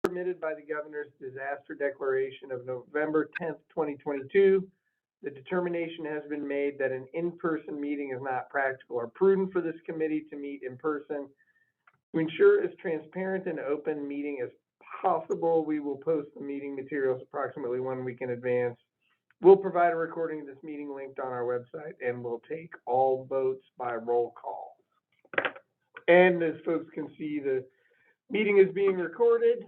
permitted by the governor's disaster declaration of November 10th, 2022. The determination has been made that an in-person meeting is not practical or prudent for this committee to meet in person. To ensure as transparent and open meeting as possible, we will post the meeting materials approximately 1 week in advance. We'll provide a recording of this meeting linked on our website, and we'll take all votes by roll call. And as folks can see, the meeting is being recorded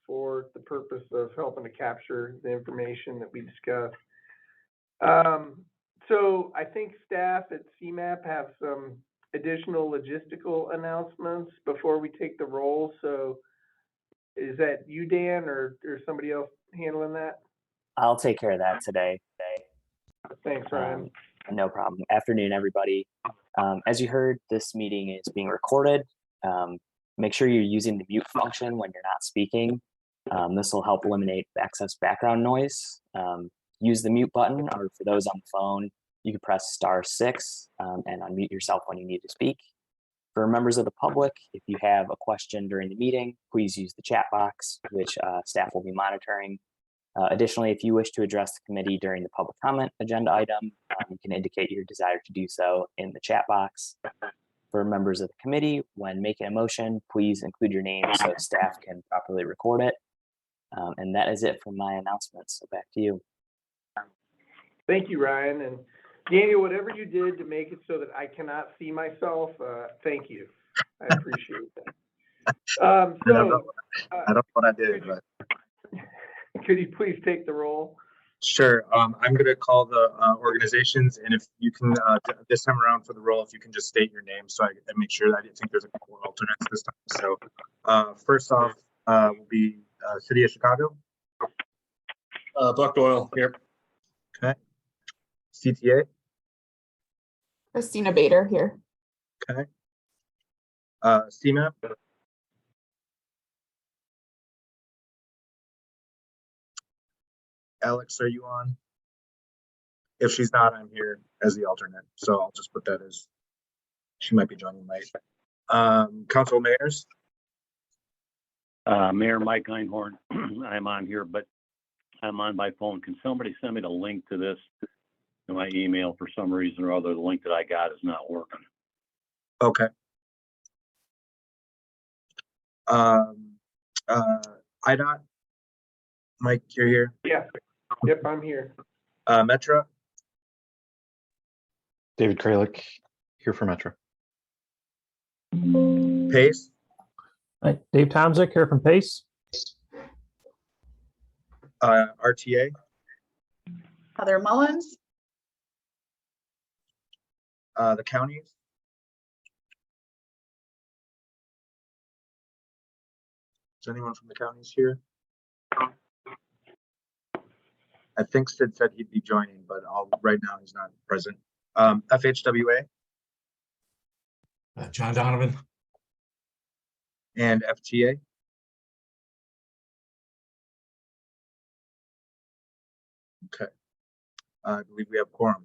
for the purpose of helping to capture the information that we discussed. So I think staff at CMAP have some additional logistical announcements before we take the roll. So is that you, Dan, or somebody else handling that? I'll take care of that today. Thanks, Ryan. No problem. Afternoon, everybody. As you heard, this meeting is being recorded. Make sure you're using the mute function when you're not speaking. This will help eliminate excess background noise. Use the mute button, or for those on the phone, you can press *6 and unmute yourself when you need to speak. For members of the public, if you have a question during the meeting, please use the chat box, which staff will be monitoring. Additionally, if you wish to address the committee during the public comment agenda item, you can indicate your desire to do so in the chat box. For members of the committee, when making a motion, please include your name so staff can properly record it. And that is it for my announcements. So back to you. Thank you, Ryan. And Daniel, whatever you did to make it so that I cannot see myself, thank you. I appreciate that. I don't know what I did, but could you please take the roll? sure. I'm going to call the organizations, and if you can, this time around for the roll, if you can just state your name so I can make sure that I think there's a couple of alternates this time. So first off will be City of Chicago. Buck Doyle here. Okay. CTA. Christina Bader here. Okay. CMAP. Alex, are you on? If she's not, I'm here as the alternate, so I'll just put that as she might be joining late. Council mayors. Mayor Mike Einhorn. I'm on here, but I'm on my phone. Can somebody send me the link to this to my email? For some reason or other, the link that I got is not working. Okay. IDOT. Mike, you're here. Yeah. Yep, I'm here. Metro. David Kralik, here for Metro. Pace. Hi, Dave Tomzik here from Pace. RTA. Heather Mullins. The counties. Is anyone from the counties here? I think Sid said he'd be joining, but right now he's not present. FHWA. John Donovan. And FTA. Okay. I believe we have quorum.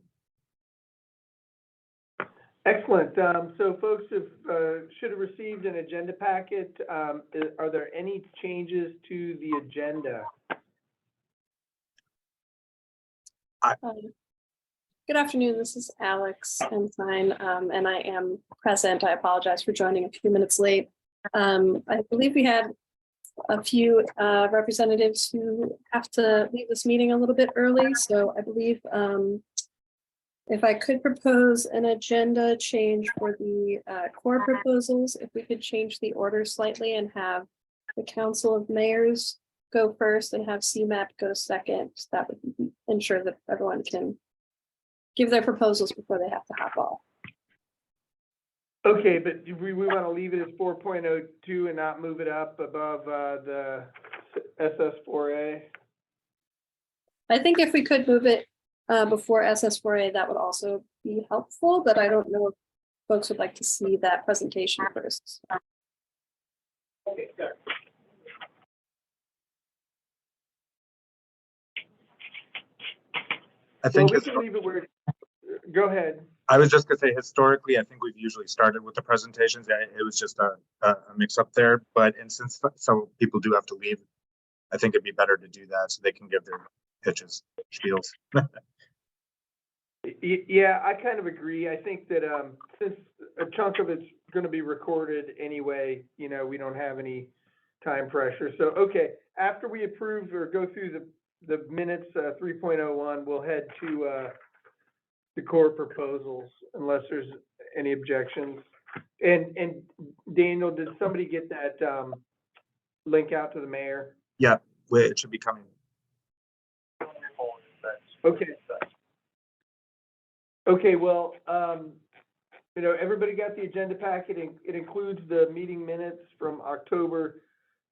Excellent. So folks should have received an agenda packet. Are there any changes to the agenda? Good afternoon. This is Alex Ensign, and I am present. I apologize for joining a few minutes late. I believe we had a few representatives who have to leave this meeting a little bit early. So I believe if I could propose an agenda change for the core proposals, if we could change the order slightly and have the Council of Mayors go first and have CMAP go second, that would ensure that everyone can give their proposals before they have to hop off. Okay, but do we want to leave it as 4.02 and not move it up above the SS4A? I think if we could move it before SS4A, that would also be helpful, but I don't know if folks would like to see that presentation first. Okay, good. I think we can leave it where. Go ahead. I was just gonna say, historically, I think we've usually started with the presentations. It was just a mix up there, but and since some people do have to leave, I think it'd be better to do that so they can give their pitches, spiels. Yeah, I kind of agree. I think that, since a chunk of it's gonna be recorded anyway, you know, we don't have any time pressure. So, okay, after we approve or go through the minutes, 3.01, we'll head to, the core proposals, unless there's any objections. And Daniel, did somebody get that, link out to the mayor? Yeah, it should be coming. Okay. Okay, well, you know, everybody got the agenda packet. It includes the meeting minutes from October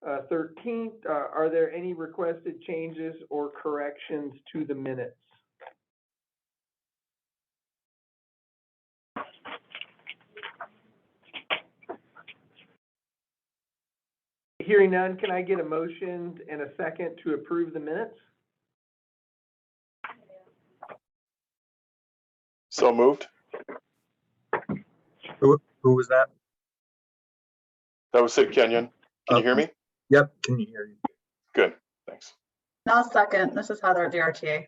13th. Are there any requested changes or corrections to the minutes? Hearing none, can I get a motion and a second to approve the minutes? So moved. Who was that? That was Sid Kenyon. Can you hear me? Yep, can you hear you? Good, thanks. I'll second. This is Heather at DRTA.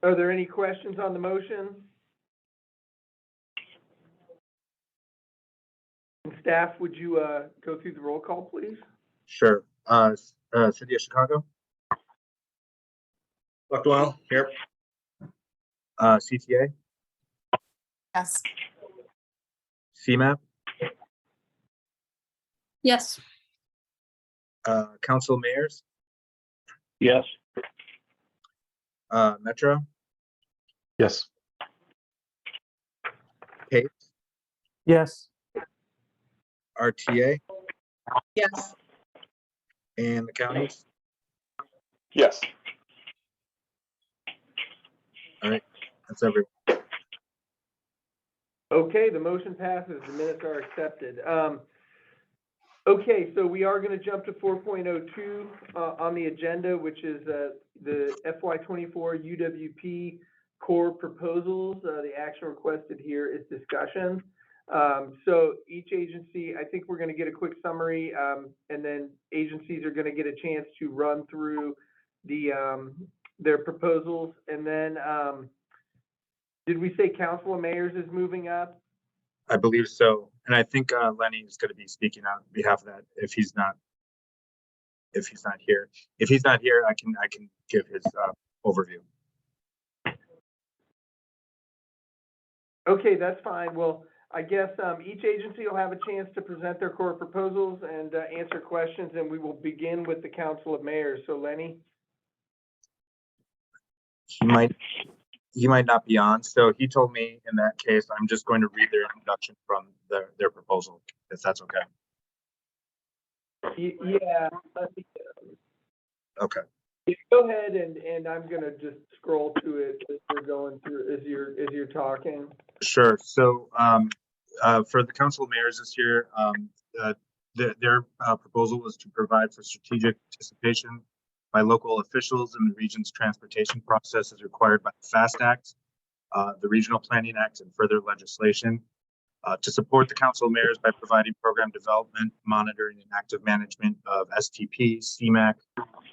Are there any questions on the motion? And staff, would you go through the roll call, please? Sure. City of Chicago? Buckwell, here. CTA? Yes. CMAP? Yes. Council mayors? Yes. Metro? Yes. Pace? Yes. RTA? Yes. And the counties? Yes. All right, that's everyone. Okay, the motion passes, the minutes are accepted. Okay, so we are gonna jump to 4.02 on the agenda, which is the FY24 UWP core proposals. The action requested here is discussion. So each agency, I think we're gonna get a quick summary, and then agencies are gonna get a chance to run through their proposals. And then, did we say Council of Mayors is moving up? I believe so. And I think Lenny is going to be speaking on behalf of that if he's not here. If he's not here, I can give his overview. Okay, that's fine. Well, I guess each agency will have a chance to present their core proposals and answer questions, and we will begin with the Council of Mayors. So Lenny? He might not be on. So he told me in that case, I'm just going to read their introduction from their proposal, if that's okay. Yeah. Okay. Go ahead, and I'm gonna just scroll to it as we're going through, as you're talking. Sure. So for the Council of Mayors this year, their proposal was to provide for strategic participation by local officials in the region's transportation process as required by the FAST Act, the Regional Planning Act, and further legislation. To support the Council of Mayors by providing program development, monitoring, and active management of STP, CMAC,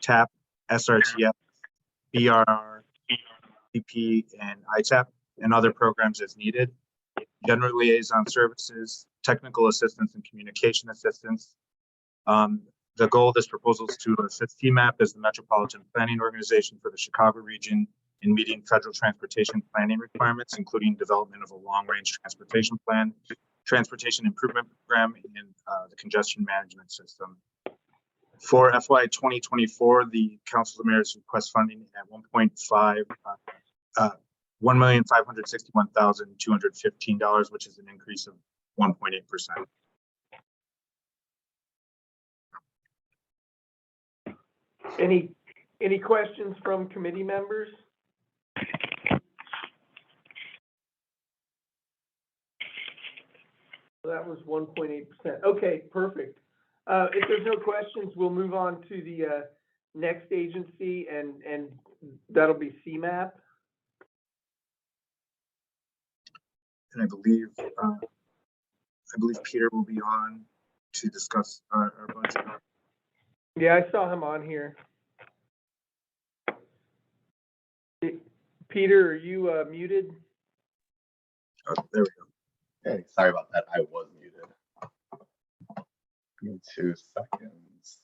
TAP, SRTF, BRR, PP, and ITAP, and other programs as needed. General liaison services, technical assistance, and communication assistance. The goal of this proposal is to assist TMAP as the Metropolitan Planning Organization for the Chicago region in meeting federal transportation planning requirements, including development of a long-range transportation plan, transportation improvement program, and the congestion management system. For FY 2024, the Council of Mayors request funding at $1,561,215, which is an increase of 1.8%. Any questions from committee members? That was 1.8%. Okay, perfect. If there's no questions, we'll move on to the next agency, and that'll be CMAP. And I believe Peter will be on to discuss our budget. Yeah, I saw him on here. Peter, are you muted? Oh, there we go. Hey, sorry about that. I was muted. Give me 2 seconds.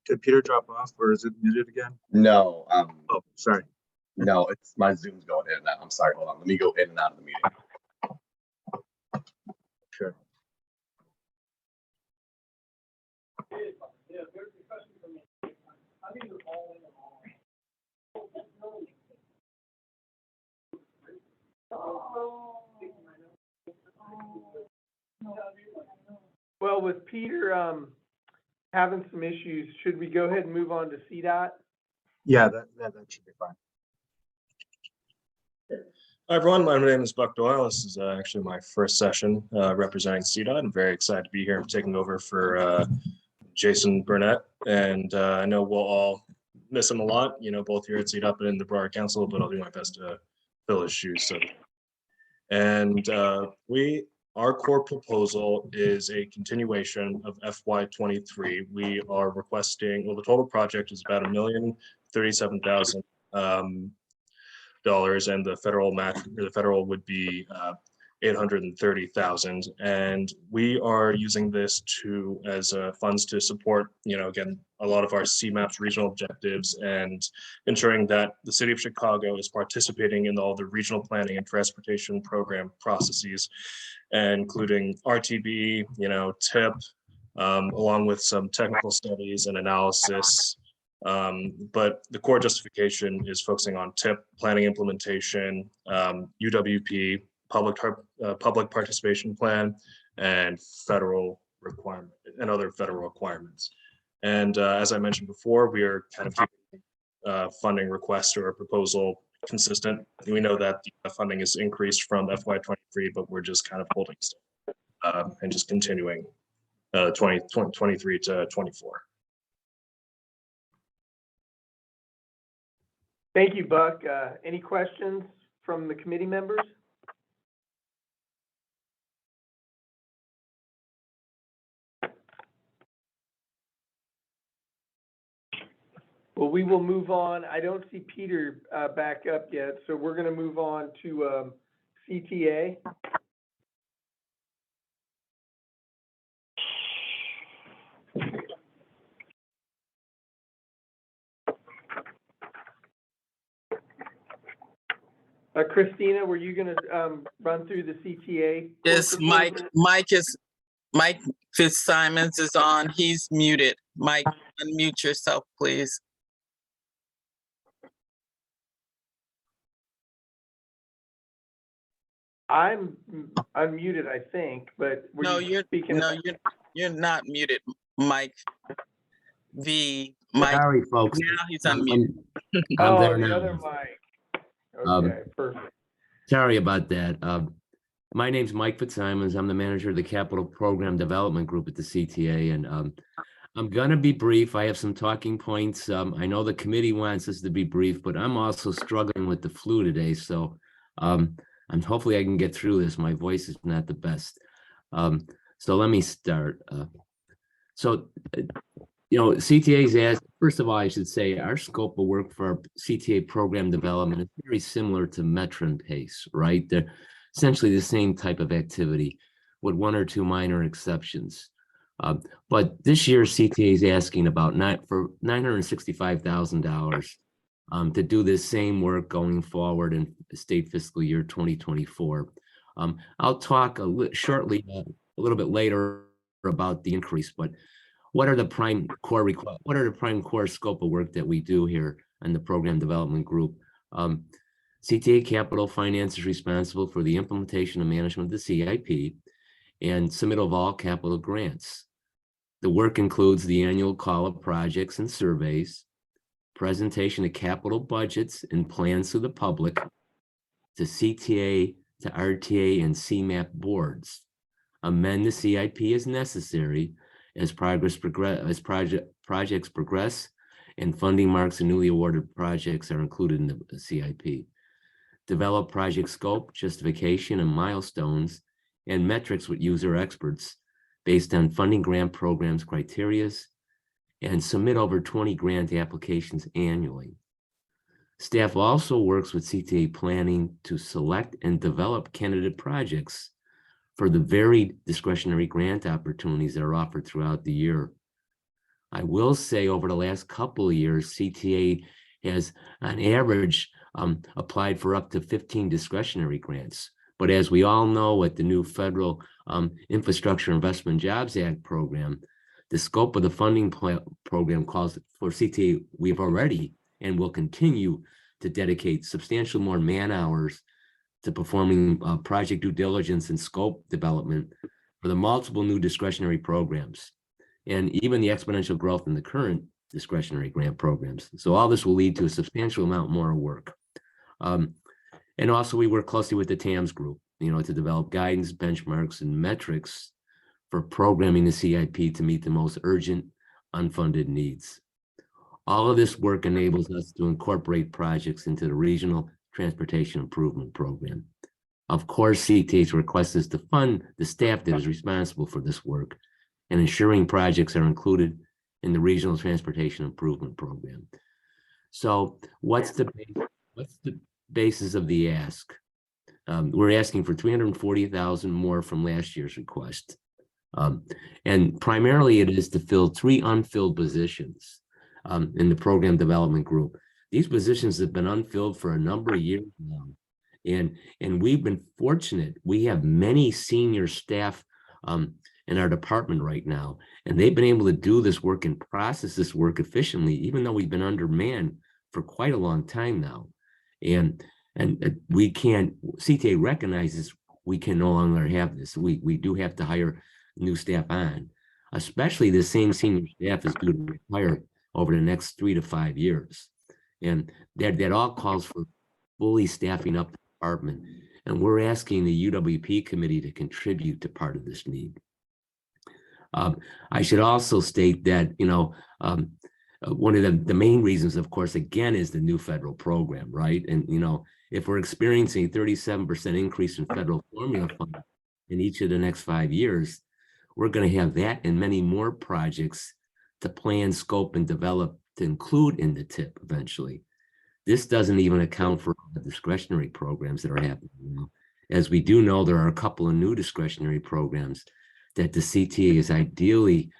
Did Peter drop off, or is it muted again? No, Oh, sorry. no, it's my Zoom's going in and out. I'm sorry. Hold on. Let me go in and out of the meeting. Sure. Well, with Peter having some issues, should we go ahead and move on to CDOT? Yeah, that should be fine. Hi, everyone. My name is Buck Doyle. This is actually my first session representing CDOT. I'm very excited to be here. I'm taking over for Jason Burnett, and I know we'll all miss him a lot, you know, both here at CDOT and in the broader council, but I'll do my best to fill his shoes. So, and our core proposal is a continuation of FY23. We are requesting, well, the total project is about $1,037,000. And the federal match, the federal would be 830,000, and we are using this as funds to support, you know, again, a lot of our CMAP's regional objectives and ensuring that the city of Chicago is participating in all the regional planning and transportation program processes, including RTB, you know, TIP, along with some technical studies and analysis. But the core justification is focusing on TIP, planning implementation, UWP, public participation plan, and federal requirement and other federal requirements. And as I mentioned before, we are kind of keeping funding request or a proposal consistent. We know that the funding is increased from FY23, but we're just kind of holding still and just continuing 2023 to 24. Thank you, Buck. Any questions from the committee members? Well, we will move on. I don't see Peter back up yet, so we're going to move on to CTA. Christina, were you going to run through the CTA? Yes, Mike Fitzsimons is on. He's muted. Mike, unmute yourself, please. I'm unmuted, I think, but No, you're not muted, Mike. Mike. Sorry, folks. Now he's unmuted. I'm there the now. other mic. Okay, perfect. Sorry about that. My name's Mike Fitzsimons. I'm the manager of the Capital Program Development Group at the CTA, and I'm gonna be brief. I have some talking points. I know the committee wants us to be brief, but I'm also struggling with the flu today, so and hopefully I can get through this. My voice is not the best. So let me start. You know, CTA's asked, first of all, I should say our scope of work for our CTA program development is very similar to Metro and PACE, right? They're essentially the same type of activity with one or two minor exceptions. But this year CTA is asking about $965,000 to do this same work going forward in state fiscal year 2024. I'll talk shortly, a little bit later about the increase, but what are the prime core scope of work that we do here in the program development group? CTA Capital Finance is responsible for the implementation and management of the CIP and submittal of all capital grants. The work includes the annual call of projects and surveys, presentation of capital budgets and plans to the public, to CTA, to RTA, and CMAP boards. Amend the CIP as necessary as projects progress and funding marks and newly awarded projects are included in the CIP. Develop project scope, justification, and milestones and metrics with user experts based on funding grant programs criterias, and submit over 20 grant applications annually. Staff also works with CTA planning to select and develop candidate projects for the varied discretionary grant opportunities that are offered throughout the year. I will say over the last couple of years, CTA has on average applied for up to 15 discretionary grants. But as we all know, with the new federal Infrastructure Investment Jobs Act program, the scope of the funding program calls for CTA. We've already and will continue to dedicate substantial more man hours to performing project due diligence and scope development for the multiple new discretionary programs, and even the exponential growth in the current discretionary grant programs. So all this will lead to a substantial amount more work. And also we work closely with the TAMS group, to develop guidance, benchmarks, and metrics for programming the CIP to meet the most urgent unfunded needs. All of this work enables us to incorporate projects into the Regional Transportation Improvement Program. Of course, CTA's request is to fund the staff that is responsible for this work and ensuring projects are included in the Regional Transportation Improvement Program. So what's the basis of the ask? We're asking for $340,000 more from last year's request. And primarily it is to fill 3 unfilled positions in the program development group. These positions have been unfilled for a number of years now. And we've been fortunate. We have many senior staff in our department right now, and they've been able to do this work and process this work efficiently, even though we've been undermanned for quite a long time now. And we can't, CTA recognizes we can no longer have this. We do have to hire new staff on, especially the same senior staff is due to retire over the next 3 to 5 years. And that all calls for fully staffing up the department. And we're asking the UWP committee to contribute to part of this need. I should also state that, one of the main reasons, of course, again, is the new federal program, right? And, if we're experiencing a 37% increase in federal formula funding in each of the next 5 years, we're going to have that and many more projects to plan, scope, and develop to include in the TIP eventually. This doesn't even account for the discretionary programs that are happening now. As we do know, there are a couple of new discretionary programs that the CTA is ideally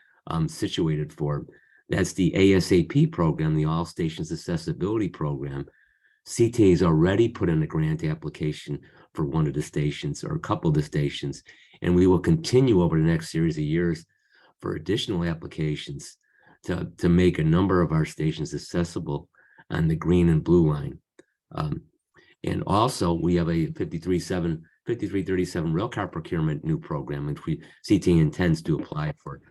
situated for. That's the ASAP program, the All Stations Accessibility Program. CTA has already put in a grant application for one of the stations or a couple of the stations, and we will continue over the next series of years for additional applications to make a number of our stations accessible on the green and blue line. And also we have a 5337 railcar procurement new program, which CTA intends to apply for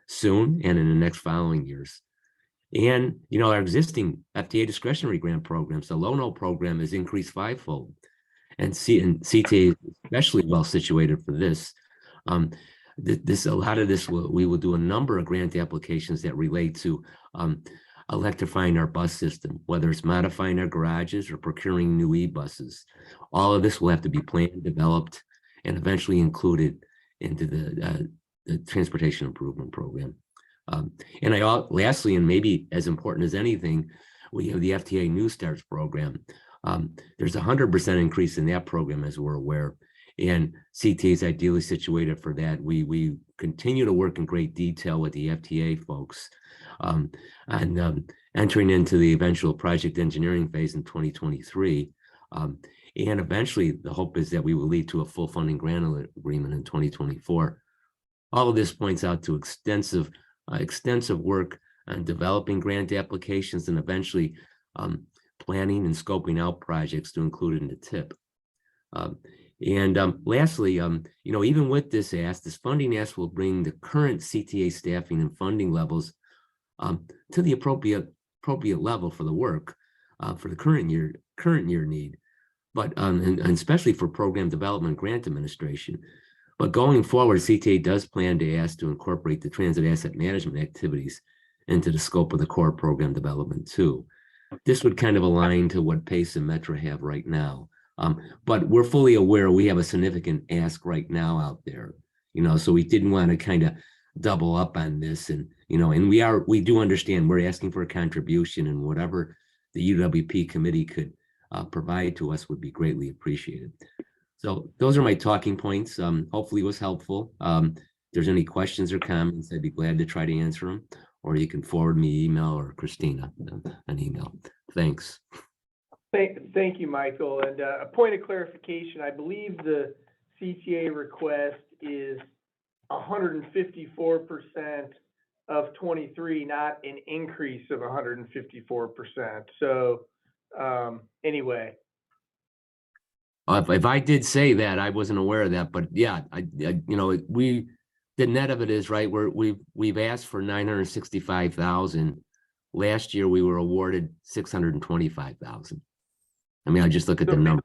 soon and in the next following years. And, our existing FTA discretionary grant programs, the LONO program has increased 5-fold. And CTA is especially well situated for this. A lot of this, we will do a number of grant applications that relate to electrifying our bus system, whether it's modifying our garages or procuring new e-buses. All of this will have to be planned, developed, and eventually included into the Transportation Improvement Program. And lastly, and maybe as important as anything, we have the FTA New Starts program. There's a 100% increase in that program, as we're aware, and CTA is ideally situated for that. We continue to work in great detail with the FTA folks on entering into the eventual project engineering phase in 2023. And eventually, the hope is that we will lead to a full funding grant agreement in 2024. All of this points out to extensive work on developing grant applications and eventually planning and scoping out projects to include in the TIP. Lastly, even with this funding ask will bring the current CTA staffing and funding levels to the appropriate appropriate level for the work for the current year need, but and especially for program development grant administration. But going forward, CTA does plan to ask to incorporate the transit asset management activities into the scope of the core program development too. This would kind of align to what PACE and Metro have right now. But we're fully aware we have a significant ask right now out there, so we didn't want to kind of double up on this. And, and we do understand we're asking for a contribution, and whatever the UWP committee could provide to us would be greatly appreciated. So those are my talking points. Hopefully it was helpful. If there's any questions or comments, I'd be glad to try to answer them, or you can forward me email or Christina an email. Thanks. Thank you, Michael. And a point of clarification, I believe the CTA request is 154% of 23, not an increase of 154%. So anyway. If I did say that, I wasn't aware of that, but yeah, the net of it is right. We've asked for 965,000. Last year we were awarded 625,000. I mean, I just look at the number.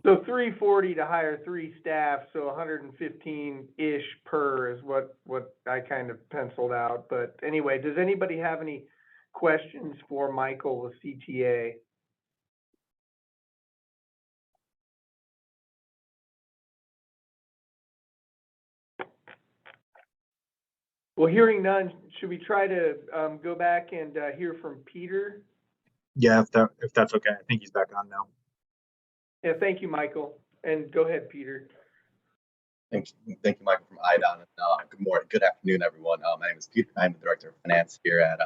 So 340 to hire 3 staff, so 115-ish per is what I kind of penciled out. But anyway, does anybody have any questions for Michael with CTA? Well, hearing none, should we try to go back and hear from Peter? Yeah, if that's okay. I think he's back on now. Yeah, thank you, Michael. And go ahead, Peter. Thank you, Michael from IDON. And good afternoon, everyone. My name is Peter. I'm the Director of Finance here at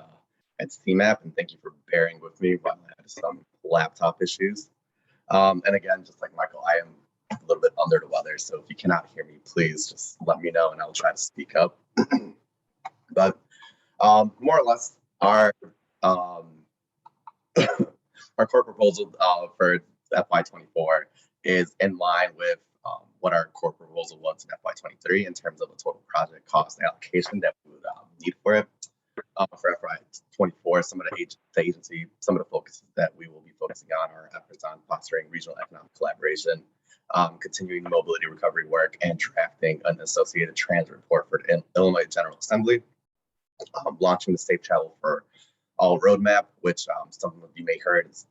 CMAP, and thank you for bearing with me while I had some laptop issues. And again, just like Michael, I am a little bit under the weather, so if you cannot hear me, please just let me know and I'll try to speak up. But more or less, our core proposal for FY24 is in line with what our core proposal was in FY23 in terms of the total project cost allocation that we would need for it. For FY24, some of the agency, some of the focuses that we will be focusing on are efforts on fostering regional economic collaboration, continuing mobility recovery work, and drafting an associated transit report for the Illinois General Assembly, launching the Safe Travel for All roadmap, which some of you may heard is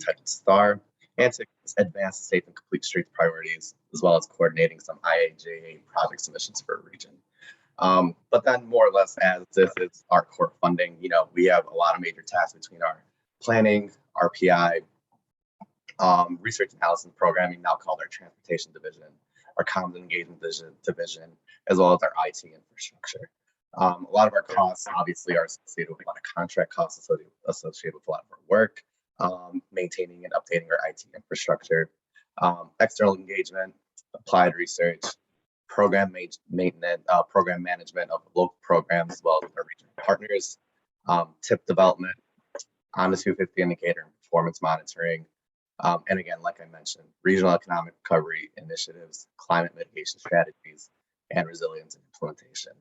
titled STAR, and to advance safe and complete streets priorities, as well as coordinating some IAJA project submissions for a region. But then more or less, as this is our core funding, we have a lot of major tasks between our planning, RPI, research analysis and programming, now called our transportation division, our comms and engagement division, as well as our IT infrastructure. A lot of our costs obviously are associated with a lot of contract costs associated with a lot of our work, maintaining and updating our IT infrastructure, external engagement, applied research, program maintenance, program management of local programs, as well as our regional partners, tip development, on the 250 indicator and performance monitoring. And again, like I mentioned, regional economic recovery initiatives, climate mitigation strategies, and resilience and implementation.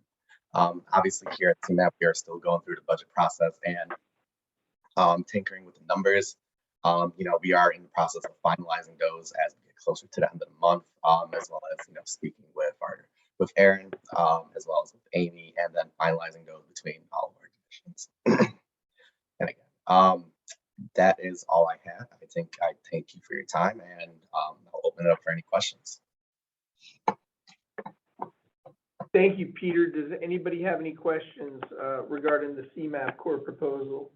Obviously here at CMAP, we are still going through the budget process and tinkering with the numbers. We are in the process of finalizing those as we get closer to the end of the month, as well as speaking with Aaron, as well as with Amy, and then finalizing those between all of our divisions. And again, that is all I have. I think I thank you for your time, and I'll open it up for any questions. Thank you, Peter. Does anybody have any questions regarding the CMAP core proposal?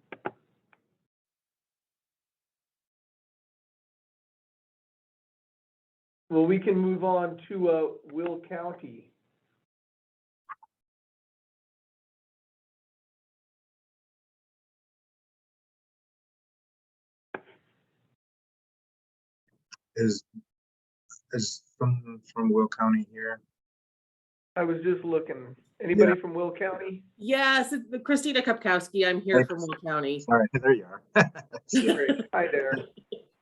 Well, we can move on to Will County. Is from Will County here? I was just looking. Anybody from Will County? Yes, it's Christina Kupkowski. I'm here from Will County. Sorry, there you are. Hi there.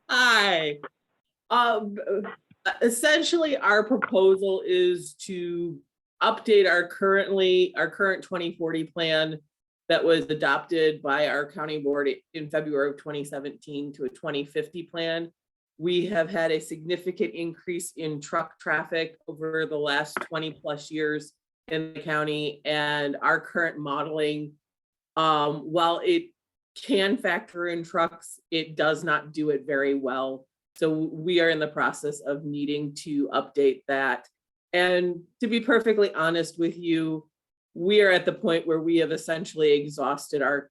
Hi. Essentially, our proposal is to update our current 2040 plan that was adopted by our county board in February of 2017 to a 2050 plan. We have had a significant increase in truck traffic over the last 20 plus years in the county, and our current modeling, while it can factor in trucks, it does not do it very well. So we are in the process of needing to update that. And to be perfectly honest with you, we are at the point where we have essentially exhausted our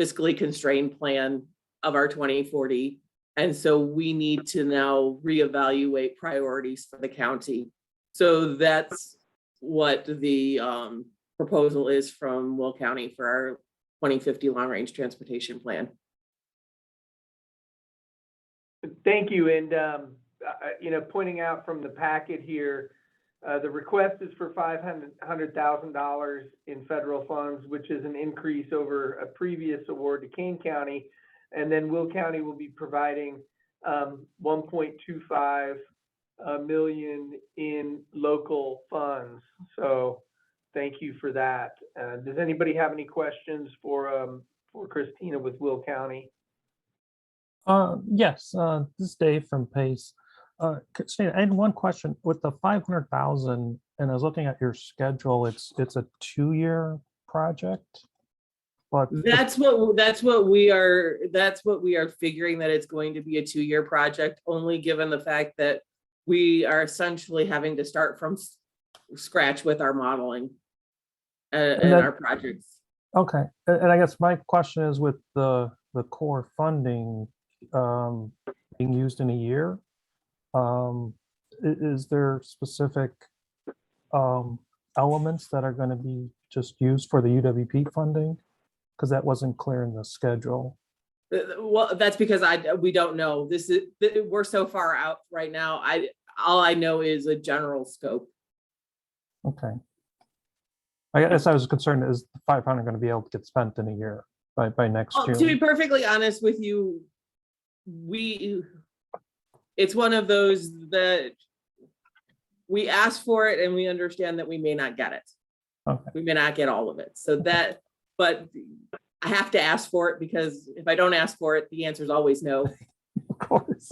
fiscally constrained plan of our 2040. And so we need to now reevaluate priorities for the county. So that's what the proposal is from Will County for our 2050 long range transportation plan. Thank you. And, you know, pointing out from the packet here, the request is for $500,000 in federal funds, which is an increase over a previous award to Kane County. And then Will County will be providing 1.25 million in local funds. So thank you for that. Does anybody have any questions for Christina with Will County? Yes, this is Dave from Pace. Christina, I had one question with the 500,000, and I was looking at your schedule. It's a 2-year project, but that's what we are figuring, that it's going to be a 2-year project, only given the fact that we are essentially having to start from scratch with our modeling and our projects. Okay, and I guess my question is with the core funding being used in a year, is there specific elements that are going to be just used for the UWP funding? Because that wasn't clear in the schedule. Well, that's because we don't know. We're so far out right now. All I know is a general scope. Okay. I guess I was concerned, is the 500 going to be able to get spent in a year by next June? To be perfectly honest with you, it's one of those that we ask for it and we understand that we may not get it. Okay. We may not get all of it. So but I have to ask for it, because if I don't ask for it, the answer is always no. Of course.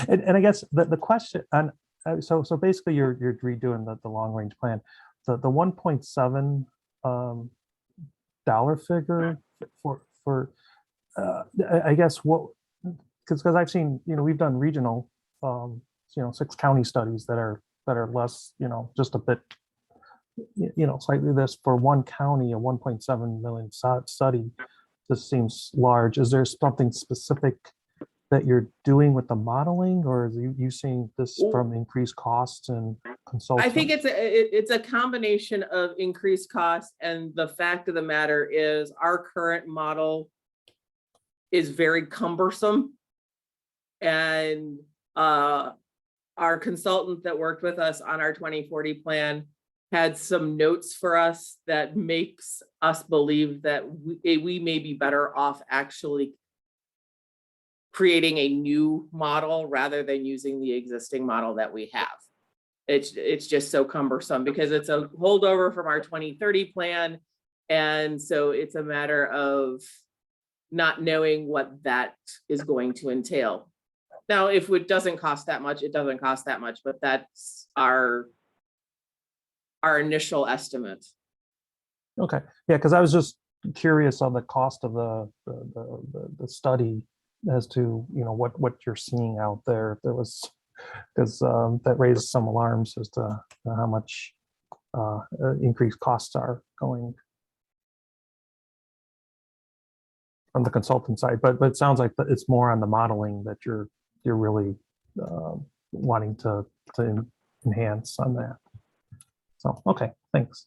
And I guess the question, and so basically you're redoing the long range plan. The 1.7 dollar figure for I guess what, because I've seen, you know, we've done regional, you know, 6 county studies that are less, you know, just a bit, you know, slightly this. For one county, a 1.7 million study just seems large. Is there something specific that you're doing with the modeling, or are you seeing this from increased costs and consulting? I think it's a combination of increased costs, and the fact of the matter is our current model is very cumbersome, and our consultant that worked with us on our 2040 plan had some notes for us that makes us believe that we may be better off actually creating a new model rather than using the existing model that we have. It's just so cumbersome because it's a holdover from our 2030 plan. And so it's a matter of not knowing what that is going to entail. Now, if it doesn't cost that much, it doesn't cost that much, but that's our initial estimate. Okay, yeah, because I was just curious on the cost of the study as to, you know, what you're seeing out there. There was, because that raised some alarms as to how much increased costs are going from the consultant side, but it sounds like it's more on the modeling that you're really wanting to enhance on that. So, okay, thanks.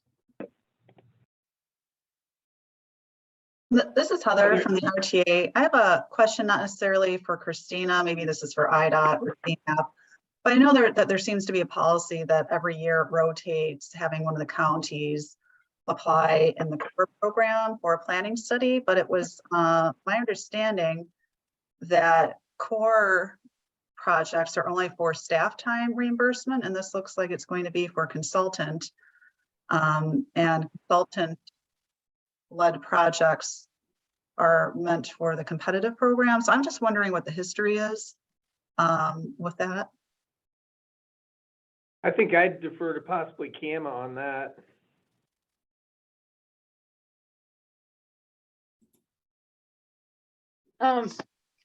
This is Heather from the RTA. I have a question, not necessarily for Christina, maybe this is for IDOT or CMAP, but I know that there seems to be a policy that every year it rotates, having one of the counties apply in the core program for a planning study, but it was my understanding that core projects are only for staff time reimbursement, and this looks like it's going to be for consultant. And consultant led projects are meant for the competitive program. So I'm just wondering what the history is with that. I think I'd defer to possibly Kama on that.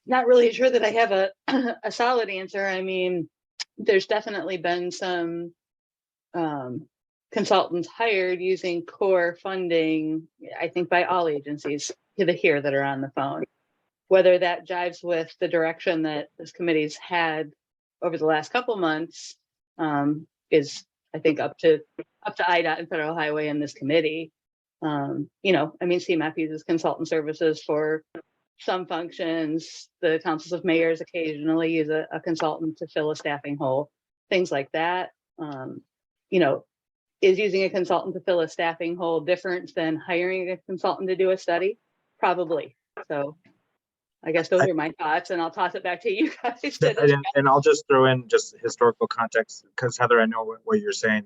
Not really sure that I have a a solid answer. I mean, there's definitely been some consultants hired using core funding, I think by all agencies here that are on the phone. Whether that jives with the direction that this committee's had over the last couple months is, I think, up to IDOT and Federal Highway and this committee. You know, I mean, CMAP uses consultant services for some functions. The councils of mayors occasionally use a consultant to fill a staffing hole, things like that. You know, is using a consultant to fill a staffing hole different than hiring a consultant to do a study? Probably. So I guess those are my thoughts, and I'll toss it back to you guys. And I'll just throw in just historical context, because Heather, I know what you're saying.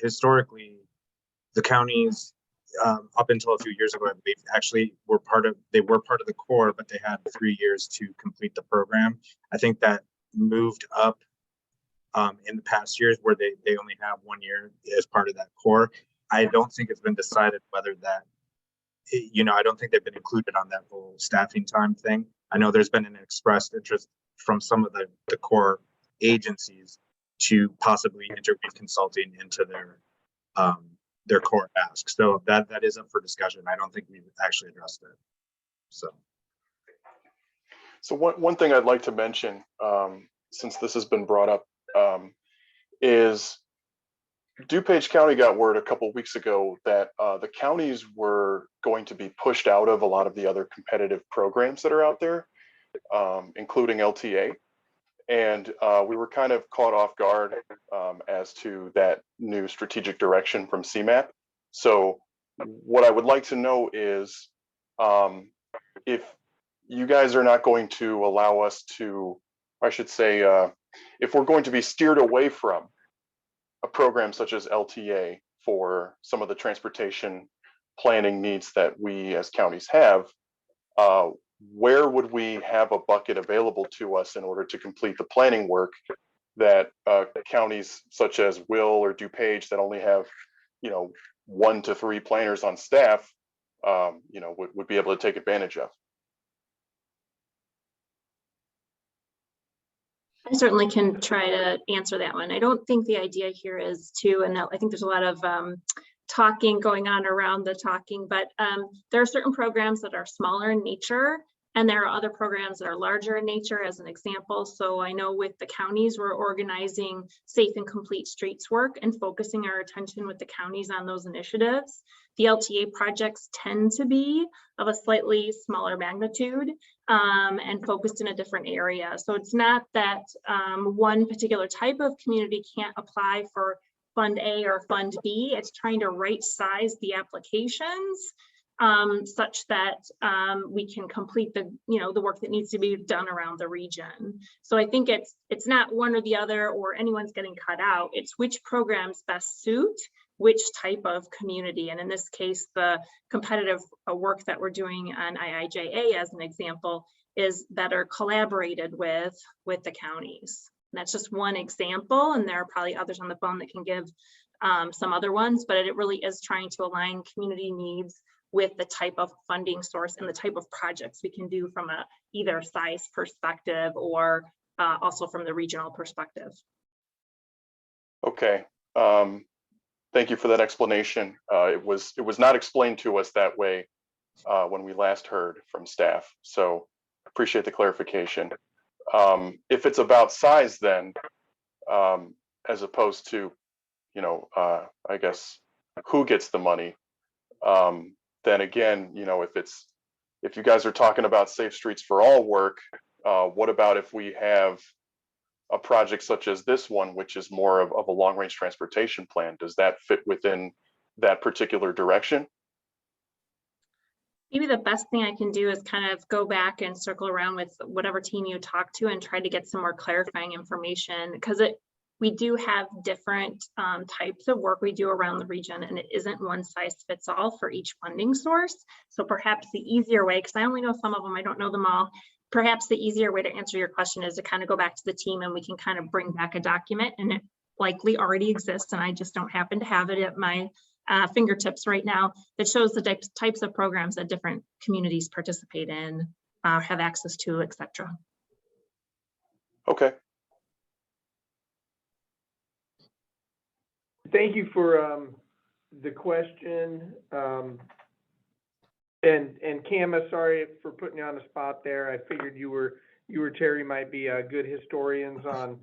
Historically, the counties, up until a few years ago, I believe, actually were part of the core, but they had 3 years to complete the program. I think that moved up in the past years, where they only have 1 year as part of that core. I don't think it's been decided whether that, you know, I don't think they've been included on that whole staffing time thing. I know there's been an expressed interest from some of the core agencies to possibly integrate consulting into their core ask. So that is up for discussion. I don't think we've actually addressed it. So one thing I'd like to mention, since this has been brought up, is DuPage County got word a couple weeks ago that the counties were going to be pushed out of a lot of the other competitive programs that are out there, including LTA. And we were kind of caught off guard as to that new strategic direction from CMAP. So what I would like to know is if you guys are not going to allow us to, I should say, if we're going to be steered away from a program such as LTA for some of the transportation planning needs that we as counties have, where would we have a bucket available to us in order to complete the planning work that counties such as Will or DuPage that only have, you know, 1 to 3 planners on staff, you know, would be able to take advantage of? I certainly can try to answer that one. I don't think the idea here is to, and I think there's a lot of talking going on around the talking, but there are certain programs that are smaller in nature, and there are other programs that are larger in nature, as an example. So I know with the counties, we're organizing safe and complete streets work and focusing our attention with the counties on those initiatives. The LTA projects tend to be of a slightly smaller magnitude and focused in a different area. So it's not that one particular type of community can't apply for Fund A or Fund B. It's trying to right size the applications such that we can complete the work that needs to be done around the region. So I think it's not one or the other, or anyone's getting cut out. It's which programs best suit which type of community. And in this case, the competitive work that we're doing on IIJA, as an example, is better collaborated with the counties. And that's just one example, and there are probably others on the phone that can give some other ones, but it really is trying to align community needs with the type of funding source and the type of projects we can do from either size perspective or also from the regional perspective. Okay. Thank you for that explanation. It was not explained to us that way when we last heard from staff. So appreciate the clarification. If it's about size, then as opposed to, you know, I guess who gets the money, then again, you know, if you guys are talking about Safe Streets for All work, what about if we have a project such as this one, which is more of a long-range transportation plan? Does that fit within that particular direction? Maybe the best thing I can do is kind of go back and circle around with whatever team you talk to and try to get some more clarifying information, because We do have different types of work we do around the region, and it isn't one size fits all for each funding source. So perhaps the easier way, because I only know some of them, I don't know them all, perhaps the easier way to answer your question is to kind of go back to the team and we can kind of bring back a document, and it likely already exists, and I just don't happen to have it at my fingertips right now, that shows the types of programs that different communities participate in, have access to, etc. Okay. Thank you for the question. And Kama, sorry for putting you on the spot there. I figured you were Terry might be good historians on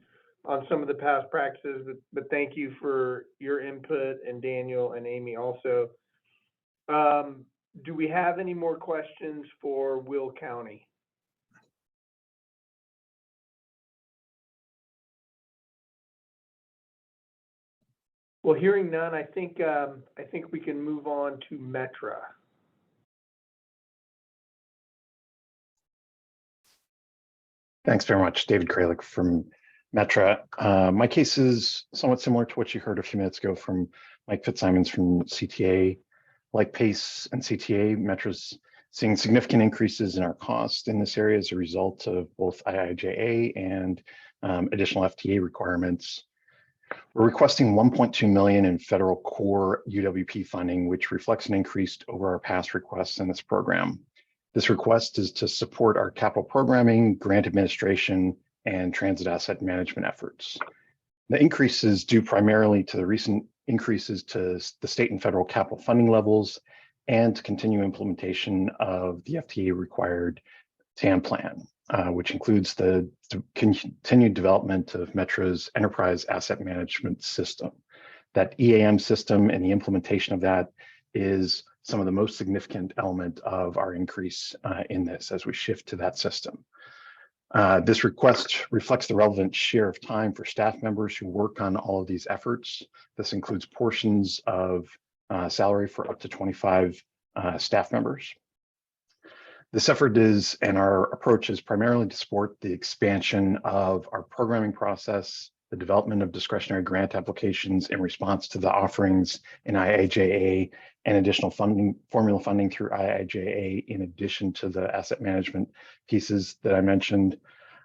some of the past practices, but thank you for your input, and Daniel and Amy also. Do we have any more questions for Will County? Well, hearing none, I think we can move on to Metra. Thanks very much. David Kralik from Metra. My case is somewhat similar to what you heard a few minutes ago from Mike Fitzsimons from CTA. Like PACE and CTA, Metra's seeing significant increases in our cost in this area as a result of both IIJA and additional FTA requirements. We're requesting $1.2 million in federal core UWP funding, which reflects an increase over our past requests in this program. This request is to support our capital programming, grant administration, and transit asset management efforts. The increase is due primarily to the recent increases to the state and federal capital funding levels and to continue implementation of the FTA required TAM plan, which includes the continued development of Metra's enterprise asset management system. That EAM system and the implementation of that is some of the most significant element of our increase in this as we shift to that system. This request reflects the relevant share of time for staff members who work on all of these efforts. This includes portions of salary for up to 25 staff members. This effort is, and our approach is primarily to support the expansion of our programming process, the development of discretionary grant applications in response to the offerings in IIJA and additional funding, formula funding through IIJA, in addition to the asset management pieces that I mentioned.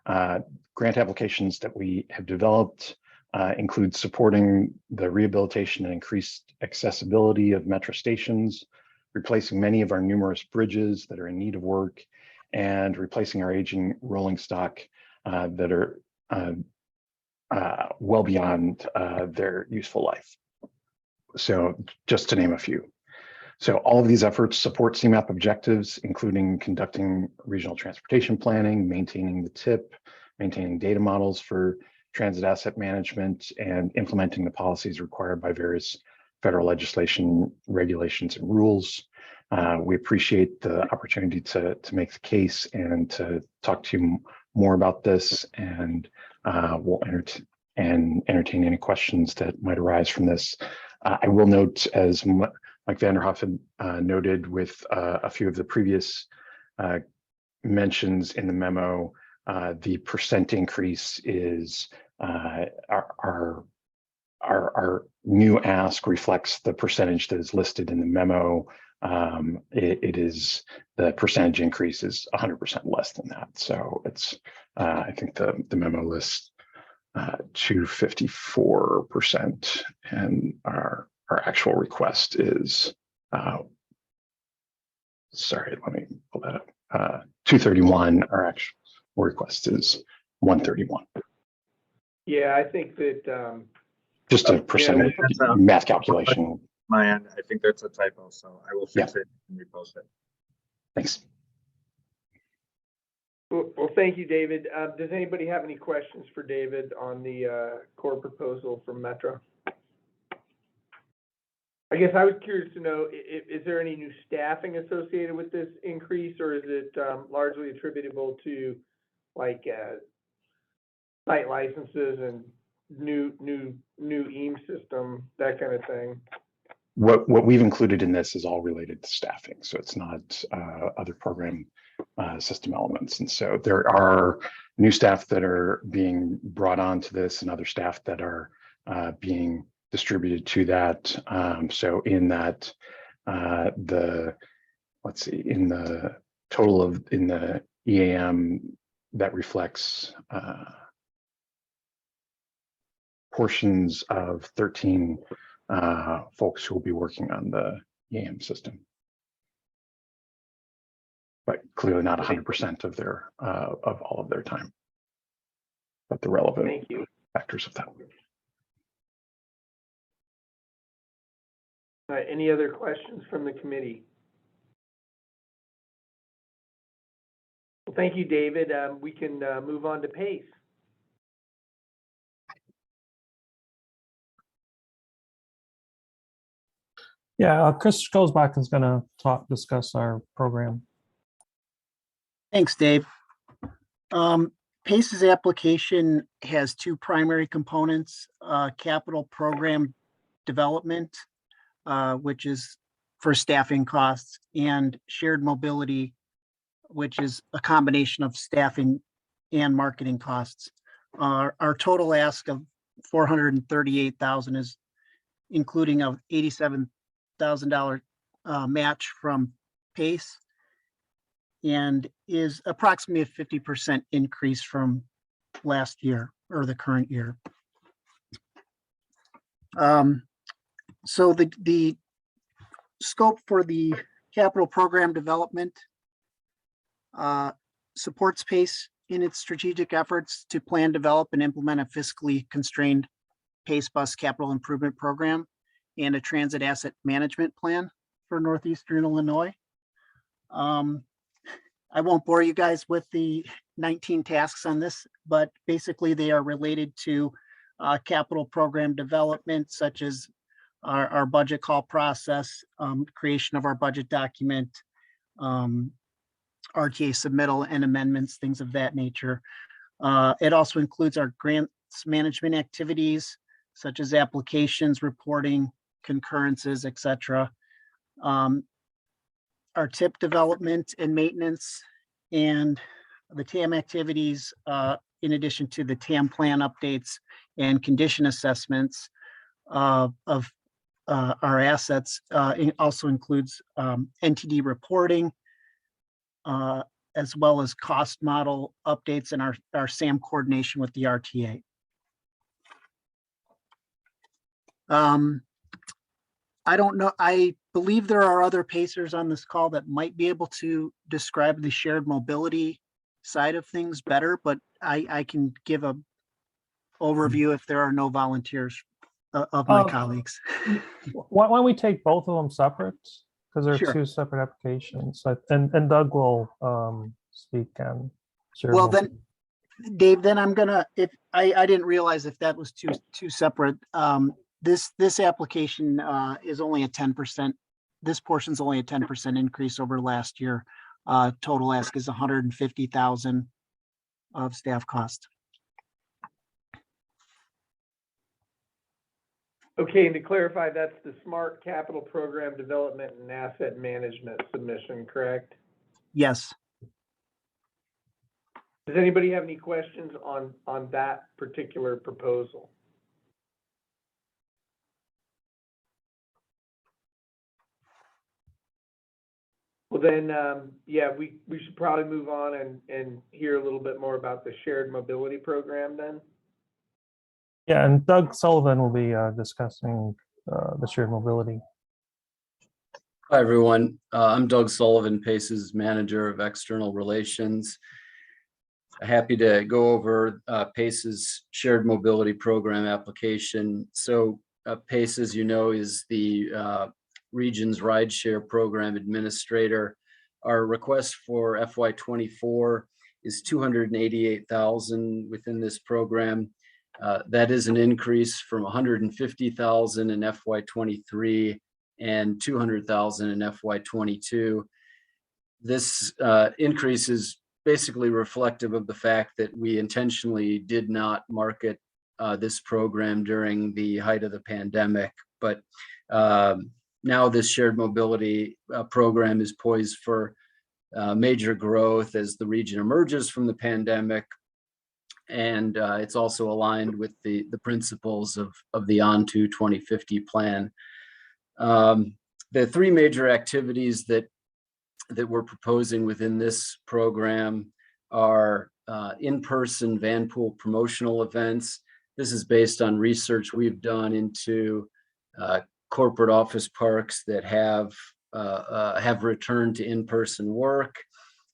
Grant applications that we have developed include supporting the rehabilitation and increased accessibility of Metra stations, replacing many of our numerous bridges that are in need of work, and replacing our aging rolling stock that are well beyond their useful life. So just to name a few. So all of these efforts support CMAP objectives, including conducting regional transportation planning, maintaining the TIP, maintaining data models for transit asset management, and implementing the policies required by various federal legislation, regulations, and rules. We appreciate the opportunity to make the case and to talk to you more about this, and we'll entertain any questions that might arise from this. I will note, as Mike Vanderhoff had noted with a few of the previous mentions in the memo, the percent increase is our new ask reflects the percentage that is listed in the memo. It is, the percentage increase is 100% less than that. So it's, I think the memo lists 254%, and our actual request is, sorry, let me pull that up. 231, our actual request is 131. Yeah, I think that just a percentage math calculation. My end, I think that's a typo, so I will fix it and repost it. Thanks. Well, thank you, David. Does anybody have any questions for David on the core proposal from Metra? I guess I was curious to know, is there any new staffing associated with this increase, or is it largely attributable to like site licenses and new EAM system, that kind of thing? What we've included in this is all related to staffing, so it's not other program system elements. And so there are new staff that are being brought on to this and other staff that are being distributed to that. So in that, let's see, in the total of, in the EAM, that reflects portions of 13 folks who will be working on the EAM system. But clearly not 100% of their of all of their time, but the relevant factors of that. All right, any other questions from the committee? Well, thank you, David. We can move on to PACE. Yeah, Chris Gosbach is going to discuss our program. Thanks, Dave. PACE's application has two primary components, capital program development, which is for staffing costs, and shared mobility, which is a combination of staffing and marketing costs. Our total ask of $438,000 is including a $87,000 match from PACE, and is approximately a 50% increase from last year or the current year. So the scope for the capital program development supports PACE in its strategic efforts to plan, develop, and implement a fiscally constrained PACE bus capital improvement program and a transit asset management plan for Northeastern Illinois. I won't bore you guys with the 19 tasks on this, but basically they are related to capital program development, such as our budget call process, creation of our budget document, RTA submittal and amendments, things of that nature. It also includes our grants management activities, such as applications, reporting, concurrences, etc. Our TIP development and maintenance, and the TAM activities, in addition to the TAM plan updates and condition assessments of our assets. It also includes NTD reporting, as well as cost model updates and our SAM coordination with the RTA. I don't know, I believe there are other pacers on this call that might be able to describe the shared mobility side of things better, but I can give a overview if there are no volunteers of my colleagues. Why don't we take both of them separate? Because they're Sure. two separate applications. And Doug will speak on shared Well, mobility. then, Dave, then I'm gonna, if I didn't realize if that was two separate. This application is only a 10%. This portion is only a 10% increase over last year. Total ask is 150,000 of staff cost. Okay, and to clarify, that's the Smart Capital Program Development and Asset Management submission, correct? Yes. Does anybody have any questions on that particular proposal? Well, then, yeah, we should probably move on and hear a little bit more about the shared mobility program then. Yeah, and Doug Sullivan will be discussing the shared mobility. Hi, everyone. I'm Doug Sullivan, PACE's Manager of External Relations. Happy to go over PACE's shared mobility program application. So PACE, as you know, is the region's rideshare program administrator. Our request for FY24 is $288,000 within this program. That is an increase from $150,000 in FY23 and $200,000 in FY22. This increase is basically reflective of the fact that we intentionally did not market this program during the height of the pandemic, but now this shared mobility program is poised for major growth as the region emerges from the pandemic. And it's also aligned with the principles of the On to 2050 plan. The three major activities that we're proposing within this program are in-person van pool promotional events. This is based on research we've done into corporate office parks that have returned to in-person work.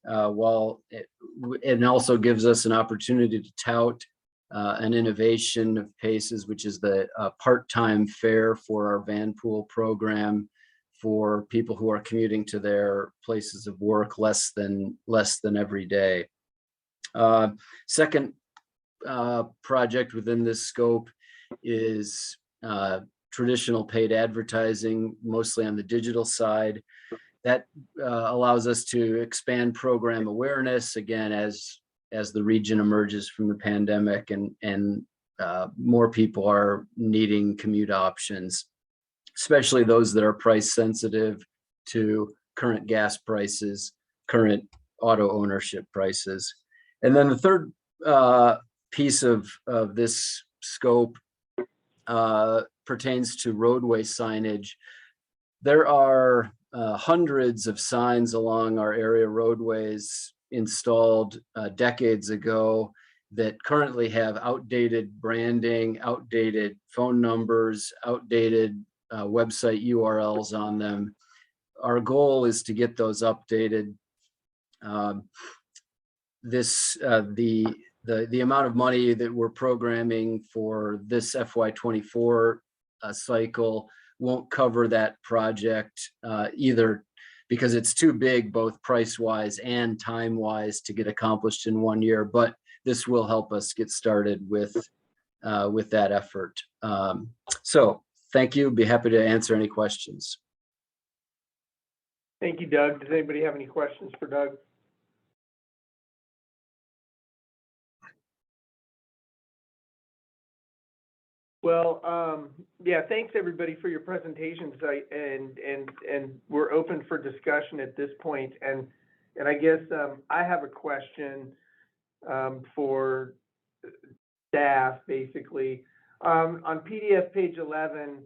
It also gives us an opportunity to tout an innovation of PACES, which is the part-time fare for our van pool program for people who are commuting to their places of work less than every day. Second project within this scope is traditional paid advertising, mostly on the digital side. That allows us to expand program awareness, again, as the region emerges from the pandemic and more people are needing commute options, especially those that are price sensitive to current gas prices, current auto ownership prices. And then the third piece of this scope pertains to roadway signage. There are hundreds of signs along our area roadways installed decades ago that currently have outdated branding, outdated phone numbers, outdated website URLs on them. Our goal is to get those updated. The amount of money that we're programming for this FY24 cycle won't cover that project either, because it's too big, both price-wise and time-wise, to get accomplished in 1 year. But this will help us get started with that effort. So thank you. Be happy to answer any questions. Thank you, Doug. Does anybody have any questions for Doug? Well, yeah, thanks everybody for your presentations. And we're open for discussion at this point. And I guess I have a question for staff, basically. On PDF page 11,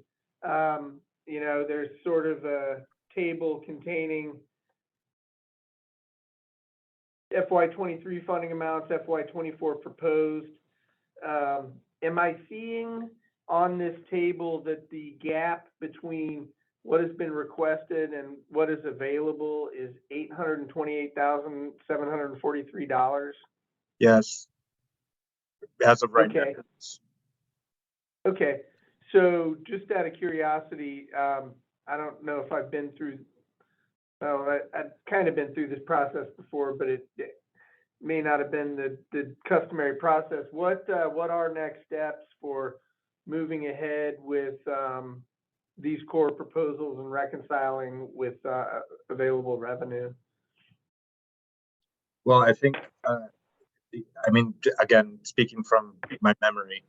you know, there's sort of a table containing FY23 funding amounts, FY24 proposed. Am I seeing on this table that the gap between what has been requested and what is available is $828,743? Yes. As of right Okay. now. Okay. So just out of curiosity, I don't know if I've been through, well, I've kind of been through this process before, but it may not have been the customary process. What are next steps for moving ahead with these core proposals and reconciling with available revenue? Well, I think, I mean, again, speaking from my memory,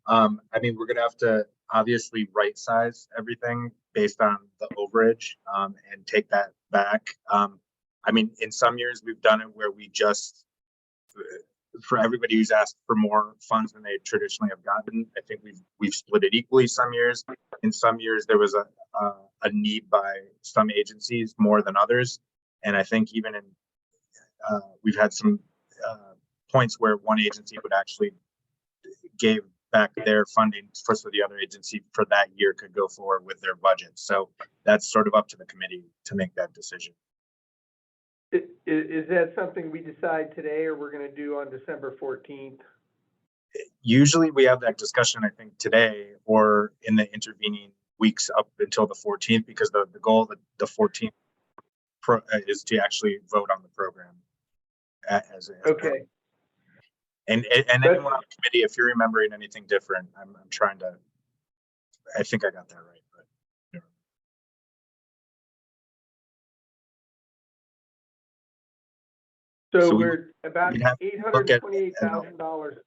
I mean, we're going to have to obviously right size everything based on the overage and take that back. I mean, in some years we've done it where we just, for everybody who's asked for more funds than they traditionally have gotten, I think we've split it equally some years. In some years there was a need by some agencies more than others, and I think even in we've had some points where one agency would actually gave back their funding so the other agency for that year could go forward with their budget. So that's sort of up to the committee to make that decision. Is that something we decide today or we're going to do on December 14th? Usually we have that discussion, I think, today or in the intervening weeks up until the 14th, because the goal of the 14th is to actually vote on the program. Okay. And anyone on the committee, if you're remembering anything different, I'm trying to, I think I got that right. But yeah. So we're about $828,000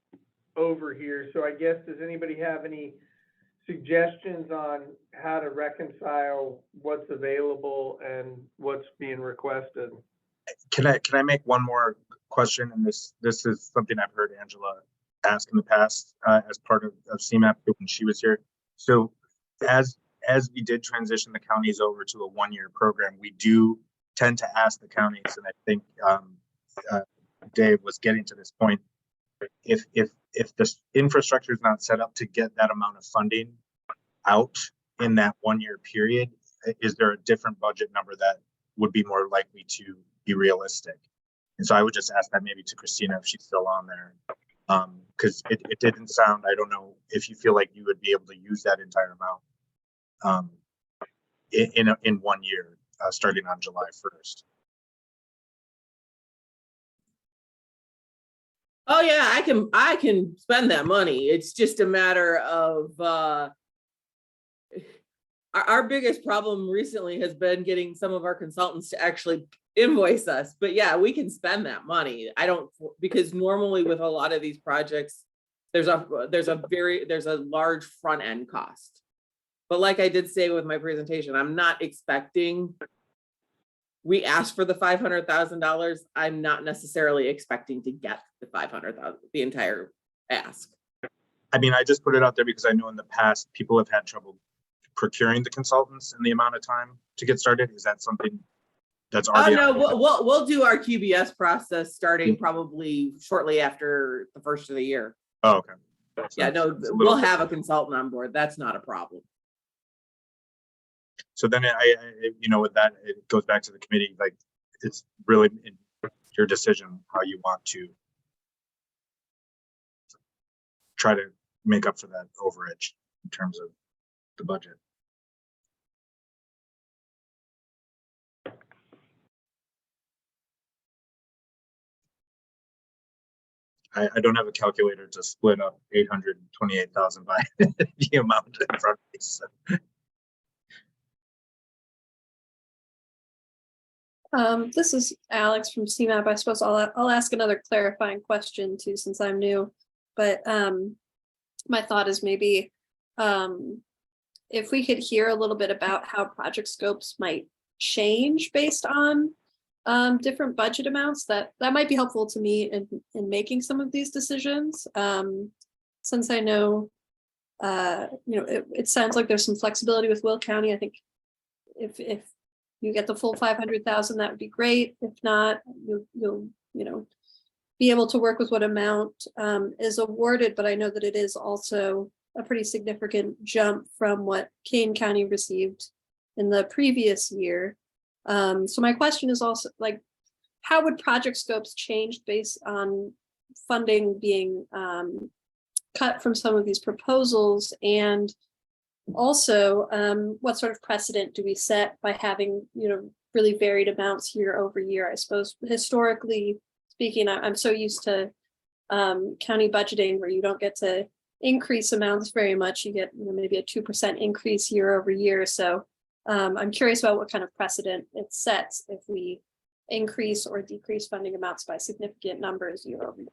over here. So I guess, does anybody have any suggestions on how to reconcile what's available and what's being requested? Can I make one more question? And this is something I've heard Angela ask in the past as part of CMAP when she was here. So as we did transition the counties over to a one-year program, we do tend to ask the counties, and I think Dave was getting to this point. If the infrastructure is not set up to get that amount of funding out in that one-year period, is there a different budget number that would be more likely to be realistic? And so I would just ask that maybe to Christina if she's still on there, because it didn't sound, I don't know if you feel like you would be able to use that entire amount in 1 year, starting on July 1st. Oh yeah, I can spend that money. It's just a matter of our biggest problem recently has been getting some of our consultants to actually invoice us. But yeah, we can spend that money. Because normally with a lot of these projects, there's a large front end cost. But like I did say with my presentation, I'm not expecting, we asked for the $500,000. I'm not necessarily expecting to get the $500,000, the entire ask. I mean, I just put it out there because I know in the past people have had trouble procuring the consultants and the amount of time to get started. Is that something that's already? Oh no, we'll do our QBS process starting probably shortly after the first of the year. Oh, okay. Yeah, no, we'll have a consultant on board. That's not a problem. So then with that, it goes back to the committee. Like, it's really your decision how you want to try to make up for that overage in terms of the budget. I don't have a calculator to split up 828,000 by the amount in front of me. So. This is Alex from CMAP. I suppose I'll ask another clarifying question too, since I'm new. But my thought is maybe if we could hear a little bit about how project scopes might change based on different budget amounts, that might be helpful to me in making some of these decisions. Since I know, it sounds like there's some flexibility with Will County. I think if you get the full 500,000, that would be great. If not, you'll be able to work with what amount is awarded. But I know that it is also a pretty significant jump from what Kane County received in the previous year. So my question is also, like, how would project scopes change based on funding being cut from some of these proposals? And also, what sort of precedent do we set by having, really varied amounts year over year? I suppose historically speaking, I'm so used to county budgeting where you don't get to increase amounts very much. You get maybe a 2% increase year over year. So I'm curious about what kind of precedent it sets if we increase or decrease funding amounts by significant numbers year over year.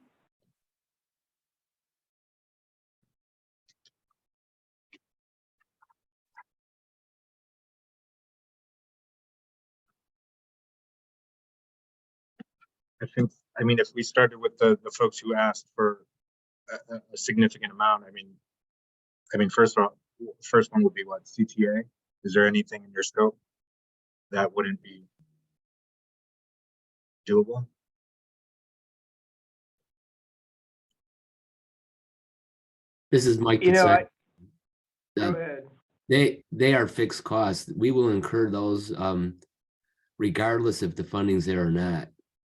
I mean, if we started with the folks who asked for a significant amount, I mean, first one would be what, CTA? Is there anything in your scope that wouldn't be doable? This is Mike. Go ahead. They are fixed costs. We will incur those regardless if the funding's there or not.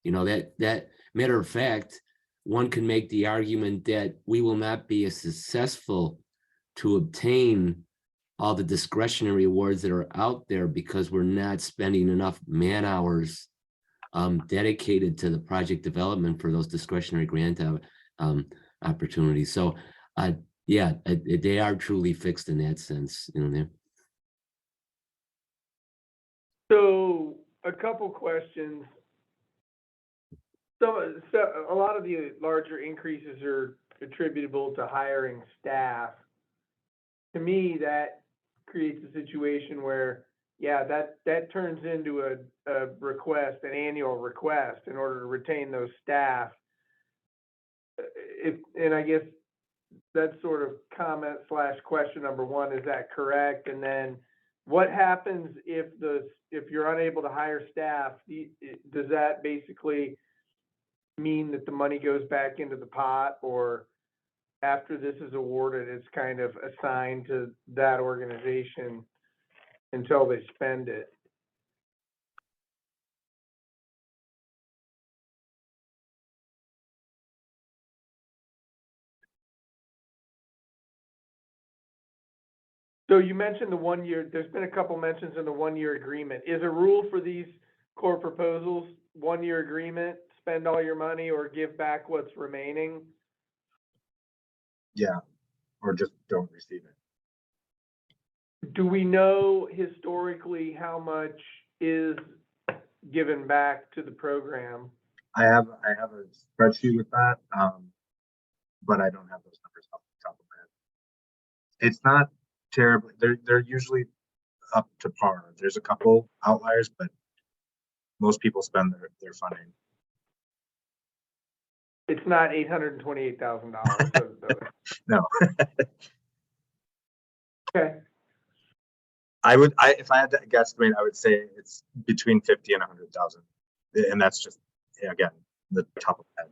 That matter of fact, one can make the argument that we will not be as successful to obtain all the discretionary awards that are out there because we're not spending enough man hours dedicated to the project development for those discretionary grant opportunities. So yeah, they are truly fixed in that sense. So a couple questions. So a lot of the larger increases are attributable to hiring staff. To me, that creates a situation where yeah, that turns into a request, an annual request in order to retain those staff. And I guess that's sort of comment / question number one, is that correct? And then what happens if you're unable to hire staff? Does that basically mean that the money goes back into the pot, or after this is awarded, it's kind of assigned to that organization until they spend it? So you mentioned the 1 year, there's been a couple mentions in the 1 year agreement. Is a rule for these core proposals, 1 year agreement, spend all your money or give back what's remaining? Yeah, or just don't receive it. Do we know historically how much is given back to the program? I have a spreadsheet with that, but I don't have those numbers off the top of my head. It's not terribly, they're usually up to par. There's a couple outliers, but most people spend their funding. It's not $828,000. No. Okay. If I had to guesstimate, I would say it's between 50 and 100,000, and that's just, again, the top of the head.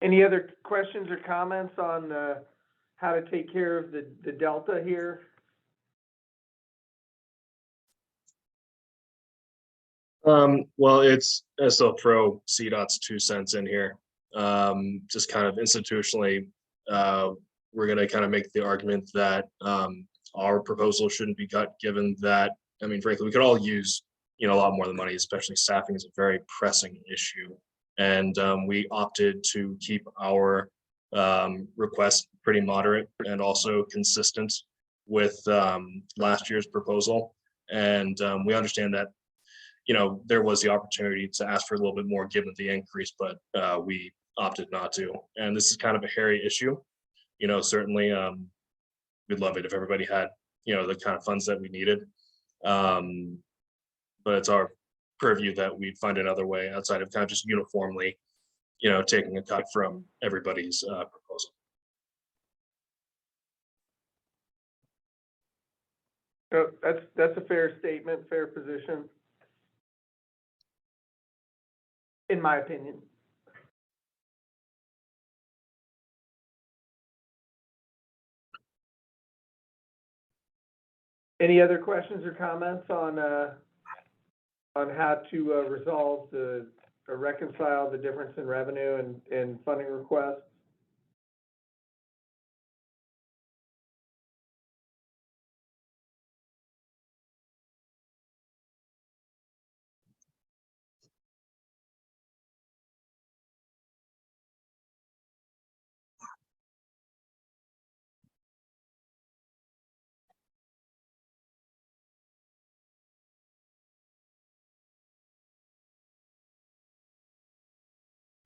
Any other questions or comments on how to take care of the delta here? Well, it's, so throw CDOT's 2 cents in here. Just kind of institutionally, we're going to kind of make the argument that our proposal shouldn't be cut, given that, I mean, frankly, we could all use, a lot more of the money, especially staffing is a very pressing issue. And we opted to keep our request pretty moderate and also consistent with last year's proposal. And we understand that, there was the opportunity to ask for a little bit more given the increase, but we opted not to. And this is kind of a hairy issue. Certainly we'd love it if everybody had, the kind of funds that we needed. But it's our purview that we'd find another way outside of kind of just uniformly, taking a cut from everybody's proposal. Oh, that's a fair statement, fair position, in my opinion. Any other questions or comments on how to resolve or reconcile the difference in revenue and funding requests?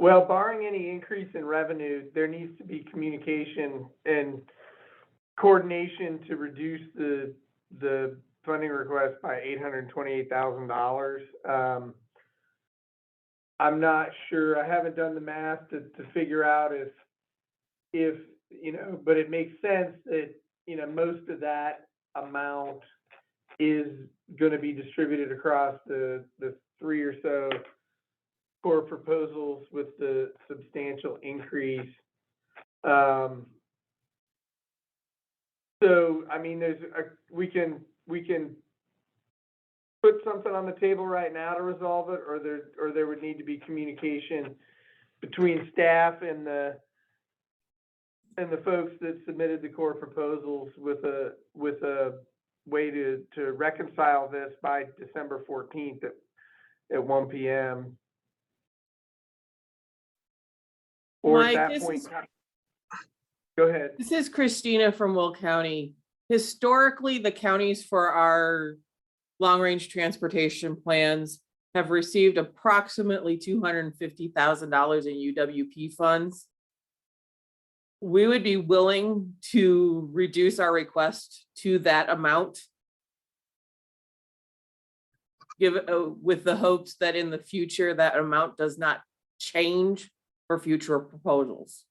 Well, barring any increase in revenue, there needs to be communication and coordination to reduce the funding request by $828,000. I'm not sure. I haven't done the math to figure out if but it makes sense that most of that amount is going to be distributed across the 3 or so core proposals with the substantial increase. So, I mean, we can put something on the table right now to resolve it, or there would need to be communication between staff and the folks that submitted the core proposals with a way to reconcile this by December 14th at 1 p.m. Or Mike, at that point, go ahead. This is Christina from Will County. Historically, the counties for our long-range transportation plans have received approximately $250,000 in UWP funds. We would be willing to reduce our request to that amount, with the hopes that in the future that amount does not change for future proposals.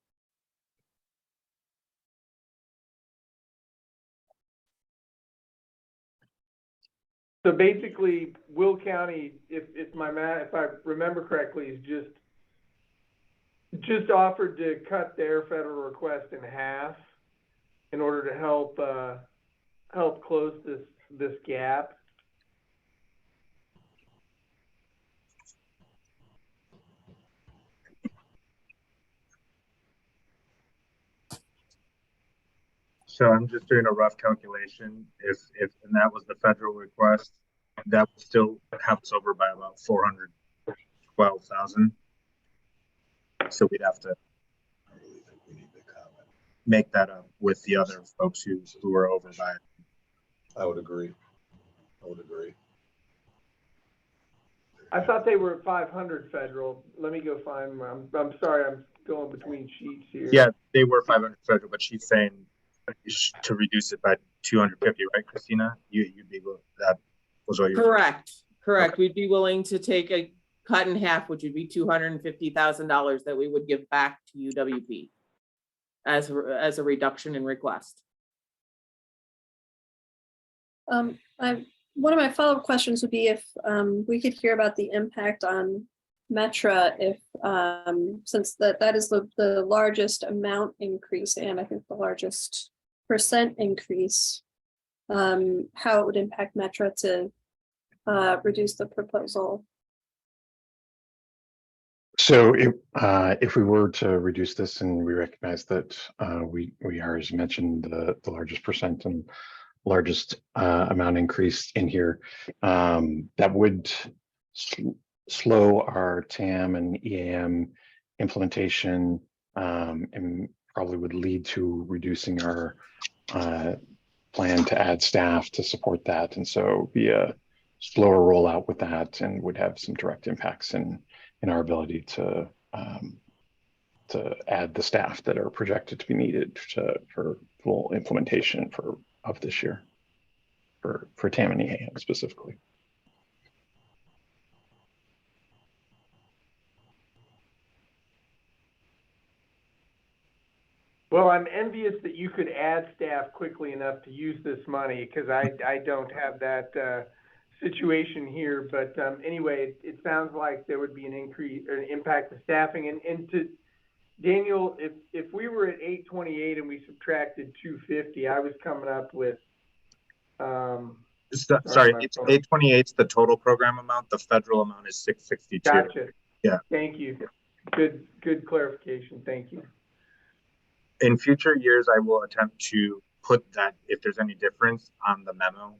So basically, Will County, if I remember correctly, is just offered to cut their federal request in half in order to help close this gap. So I'm just doing a rough calculation. If and that was the federal request, that would still have us over by about 412,000. So we'd have to make that up with the other folks who were over by. I would agree. I thought they were at 500 federal. Let me go find them. I'm sorry, I'm going between sheets here. Yeah, they were 500 federal, but she's saying to reduce it by 250, right, Christina? You'd be that was what you were Correct. Okay. We'd be willing to take a cut in half, which would be $250,000 that we would give back to UWP as a reduction in request. One of my follow-up questions would be if we could hear about the impact on Metra, if since that is the largest amount increase and I think the largest percent increase, how it would impact Metra to reduce the proposal. So if we were to reduce this, and we recognize that we are, as you mentioned, the largest percent and largest amount increase in here, that would slow our TAM and EAM implementation, and probably would lead to reducing our plan to add staff to support that. And so be a slower rollout with that, and would have some direct impacts in our ability to add the staff that are projected to be needed for full implementation of this year for TAM and EAM specifically. Well, I'm envious that you could add staff quickly enough to use this money, because I don't have that situation here. But anyway, it sounds like there would be an increase or an impact to staffing. And to Daniel, if we were at 828 and we subtracted 250, I was coming up with. sorry, it's 828 is the total program amount. The federal amount is 662. Gotcha. Yeah. Thank you. Good clarification. Thank you. In future years, I will attempt to put that, if there's any difference, on the memo,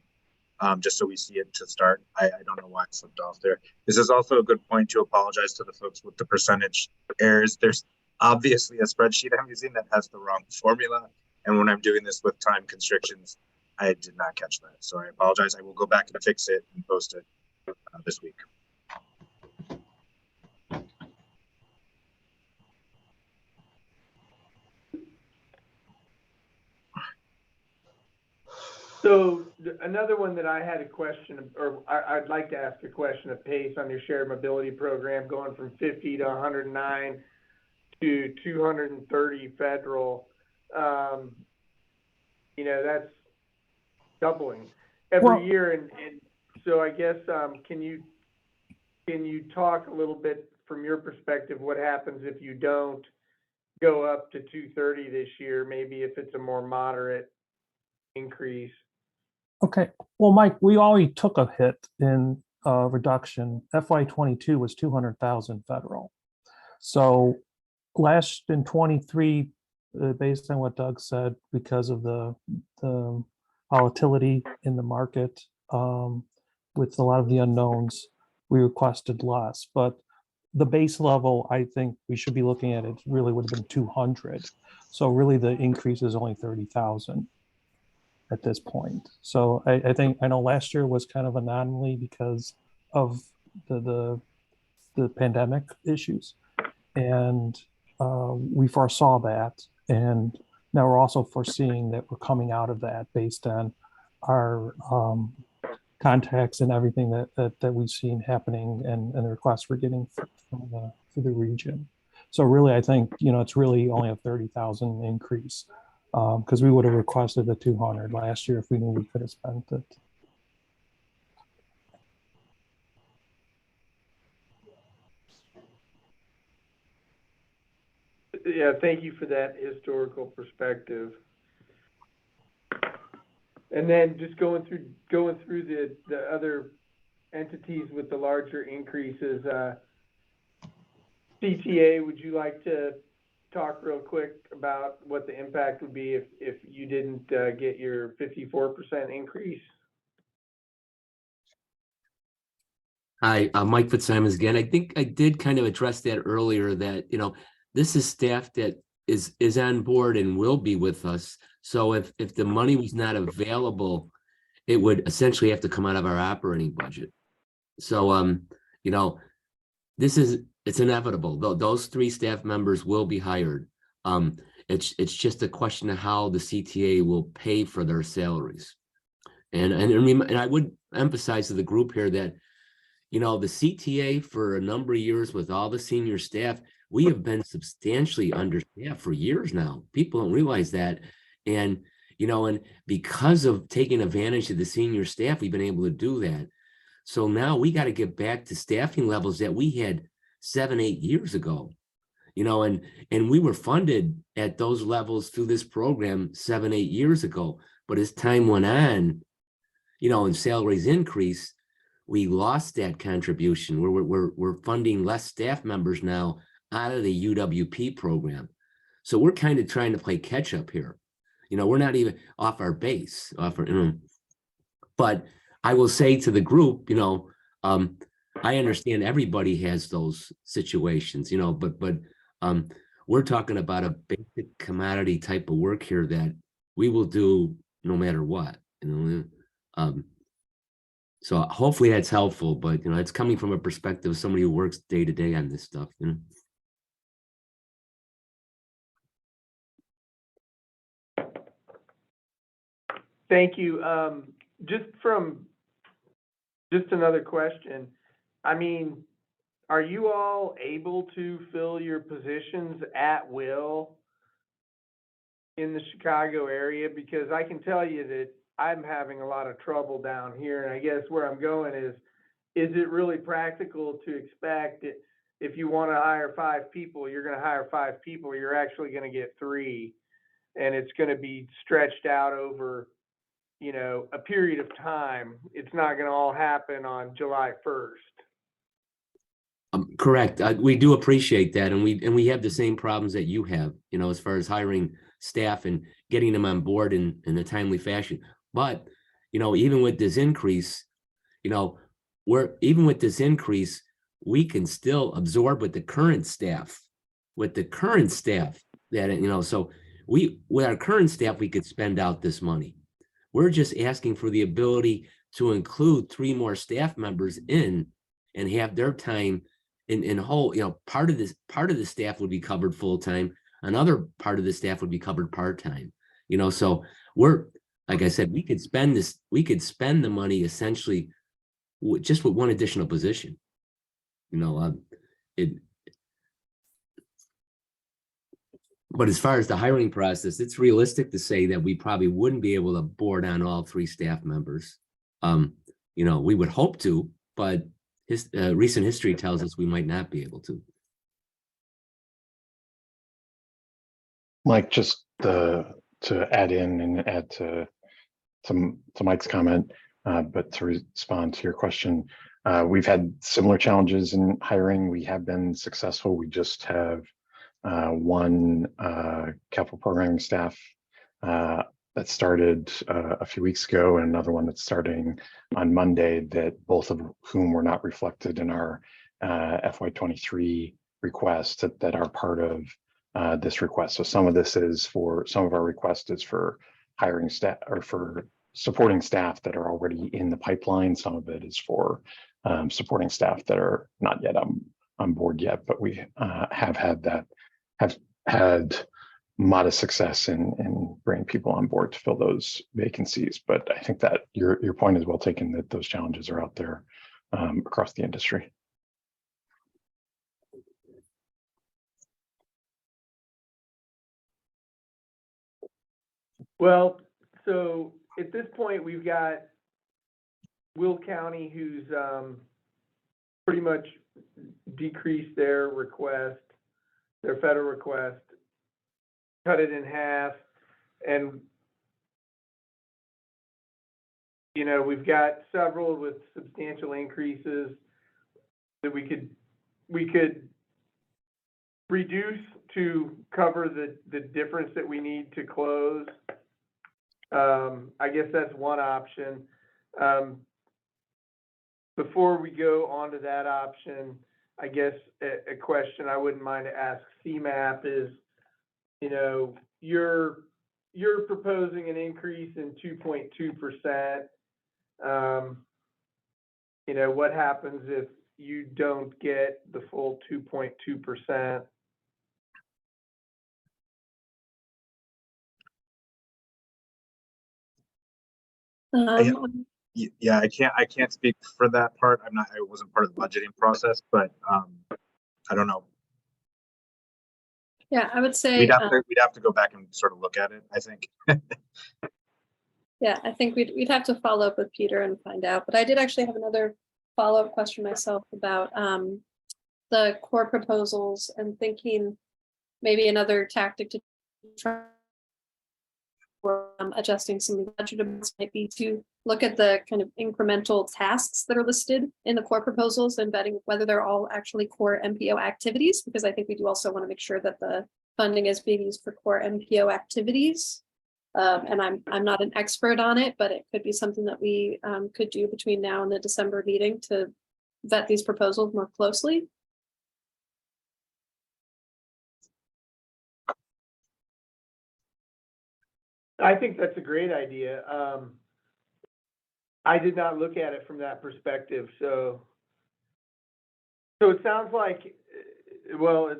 just so we see it to start. I don't know why it slipped off there. This is also a good point to apologize to the folks with the percentage errors. There's obviously a spreadsheet I'm using that has the wrong formula. And when I'm doing this with time constrictions, I did not catch that. So I apologize. I will go back and fix it and post it this week. So another one that I had a question, or I'd like to ask a question of Pace on your shared mobility program, going from 50 to 109 to 230 federal. That's doubling every year. And so I guess, can you talk a little bit from your perspective, what happens if you don't go up to 230 this year, maybe if it's a more moderate increase? Okay, well, Mike, we already took a hit in reduction. FY22 was 200,000 federal. So last in 23, based on what Doug said, because of the volatility in the market, with a lot of the unknowns, we requested less. But the base level, I think we should be looking at, it really would have been 200. So really the increase is only 30,000. at this point. So I think, I know last year was kind of an anomaly because of the pandemic issues. And we foresaw that. And now we're also foreseeing that we're coming out of that based on our contacts and everything that we've seen happening and the requests we're getting from the region. So really, I think, it's really only a 30,000 increase because we would have requested the 200 last year if we knew we could have spent it. Yeah, thank you for that historical perspective. And then just going through the other entities with the larger increases, CTA, would you like to talk real quick about what the impact would be if you didn't get your 54% increase? Hi, Mike Fitzsimons again. I think I did kind of address that earlier that, this is staff that is on board and will be with us. So if the money was not available, it would essentially have to come out of our operating budget. So, it's inevitable. Those 3 staff members will be hired. It's just a question of how the CTA will pay for their salaries. And I would emphasize to the group here that, the CTA for a number of years with all the senior staff, we have been substantially understaffed for years now. People don't realize that. And, and because of taking advantage of the senior staff, we've been able to do that. So now we got to get back to staffing levels that we had 7-8 years ago, and we were funded at those levels through this program 7-8 years ago. But as time went on, and salaries increased, we lost that contribution. We're funding less staff members now out of the UWP program. So we're kind of trying to play catch up here. We're not even off our base, but I will say to the group, I understand everybody has those situations, but we're talking about a basic commodity type of work here that we will do no matter what, so hopefully that's helpful, but it's coming from a perspective of somebody who works day to day on this stuff, Thank you. Just another question. I mean, are you all able to fill your positions at will in the Chicago area? Because I can tell you that I'm having a lot of trouble down here. And I guess where I'm going is it really practical to expect that if you want to hire 5 people, you're going to hire 5 people, you're actually going to get 3, and it's going to be stretched out over, a period of time. It's not going to all happen on July 1st. Correct. We do appreciate that, and we have the same problems that you have, as far as hiring staff and getting them on board in a timely fashion. But even with this increase, we can still absorb with the current staff. That so with our current staff, we could spend out this money. We're just asking for the ability to include 3 more staff members in and have their time in whole, part of the staff would be covered full-time. Another part of the staff would be covered part-time, so we're, like I said, we could spend the money essentially just with 1 additional position, But as far as the hiring process, it's realistic to say that we probably wouldn't be able to board on all 3 staff members. We would hope to, but recent history tells us we might not be able to. Mike, just to add in and add to Mike's comment, but to respond to your question, we've had similar challenges in hiring. We have been successful. We just have 1 capital programming staff that started a few weeks ago, and another one that's starting on Monday, that both of whom were not reflected in our FY23 request that are part of this request. So some of our request is for hiring staff or for supporting staff that are already in the pipeline. Some of it is for supporting staff that are not yet on board yet, but we have had modest success in bringing people on board to fill those vacancies. But I think that your point is well taken, that those challenges are out there across the industry. Well, so at this point, we've got Will County, who's pretty much decreased their request, their federal request, cut it in half, and you know, we've got several with substantial increases that we could reduce to cover the difference that we need to close. I guess that's one option. Before we go on to that option, I guess a question I wouldn't mind to ask CMAP is, you know, you're proposing an increase in 2.2%. You know, what happens if you don't get the full 2.2%? Yeah, I can't speak for that part. I wasn't part of the budgeting process, but I don't know. Yeah, I would say We'd have to go back and sort of look at it, I think. yeah, I think we'd have to follow up with Peter and find out. But I did actually have another follow-up question myself about the core proposals and thinking maybe another tactic to try adjusting some of the budget amounts might be to look at the kind of incremental tasks that are listed in the core proposals and vetting whether they're all actually core MPO activities, because I think we do also want to make sure that the funding is being used for core MPO activities. And I'm not an expert on it, but it could be something that we could do between now and the December meeting to vet these proposals more closely. I think that's a great idea. I did not look at it from that perspective. So it sounds like, well,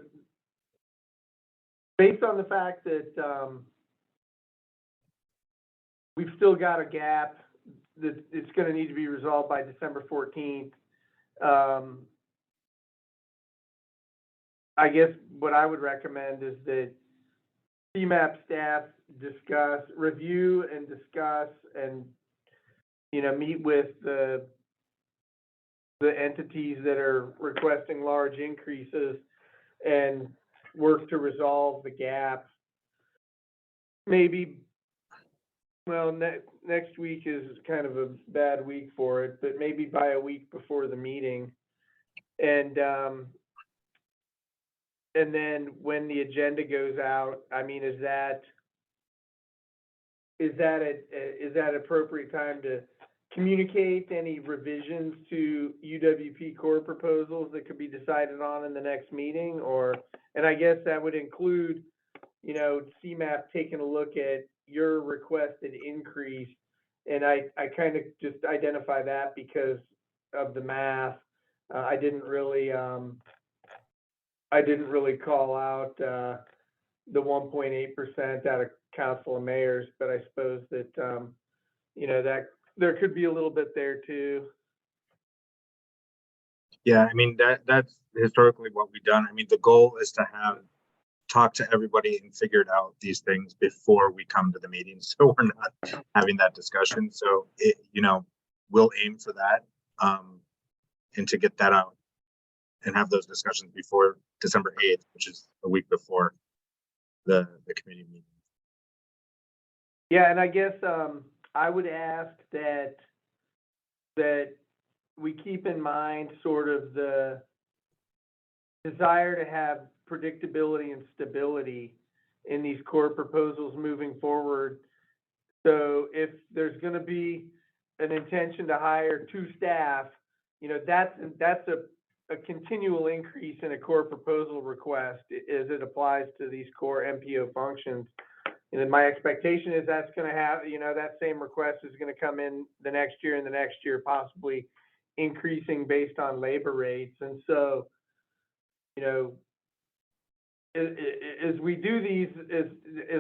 based on the fact that we've still got a gap that it's going to need to be resolved by December 14th. I guess what I would recommend is that CMAP staff review and discuss and, you know, meet with the entities that are requesting large increases and work to resolve the gap. Maybe, well, next week is kind of a bad week for it, but maybe by a week before the meeting. And then when the agenda goes out, I mean, is that appropriate time to communicate any revisions to UWP core proposals that could be decided on in the next meeting? And I guess that would include, you know, CMAP taking a look at your requested increase. And I kind of just identify that because of the math. I didn't really call out the 1.8% out of council and mayors, but I suppose that, you know, that there could be a little bit there too. Yeah, I mean, that's historically what we've done. I mean, the goal is to talk to everybody and figure out these things before we come to the meeting. So we're not having that discussion. So, you know, we'll aim for that and to get that out and have those discussions before December 8th, which is a week before the committee meeting. Yeah, and I guess I would ask that we keep in mind sort of the desire to have predictability and stability in these core proposals moving forward. So if there's going to be an intention to hire 2 staff, you know, that's a continual increase in a core proposal request as it applies to these core MPO functions. And my expectation is that's going to have, that same request is going to come in the next year and the next year, possibly increasing based on labor rates. And so, as we do these, as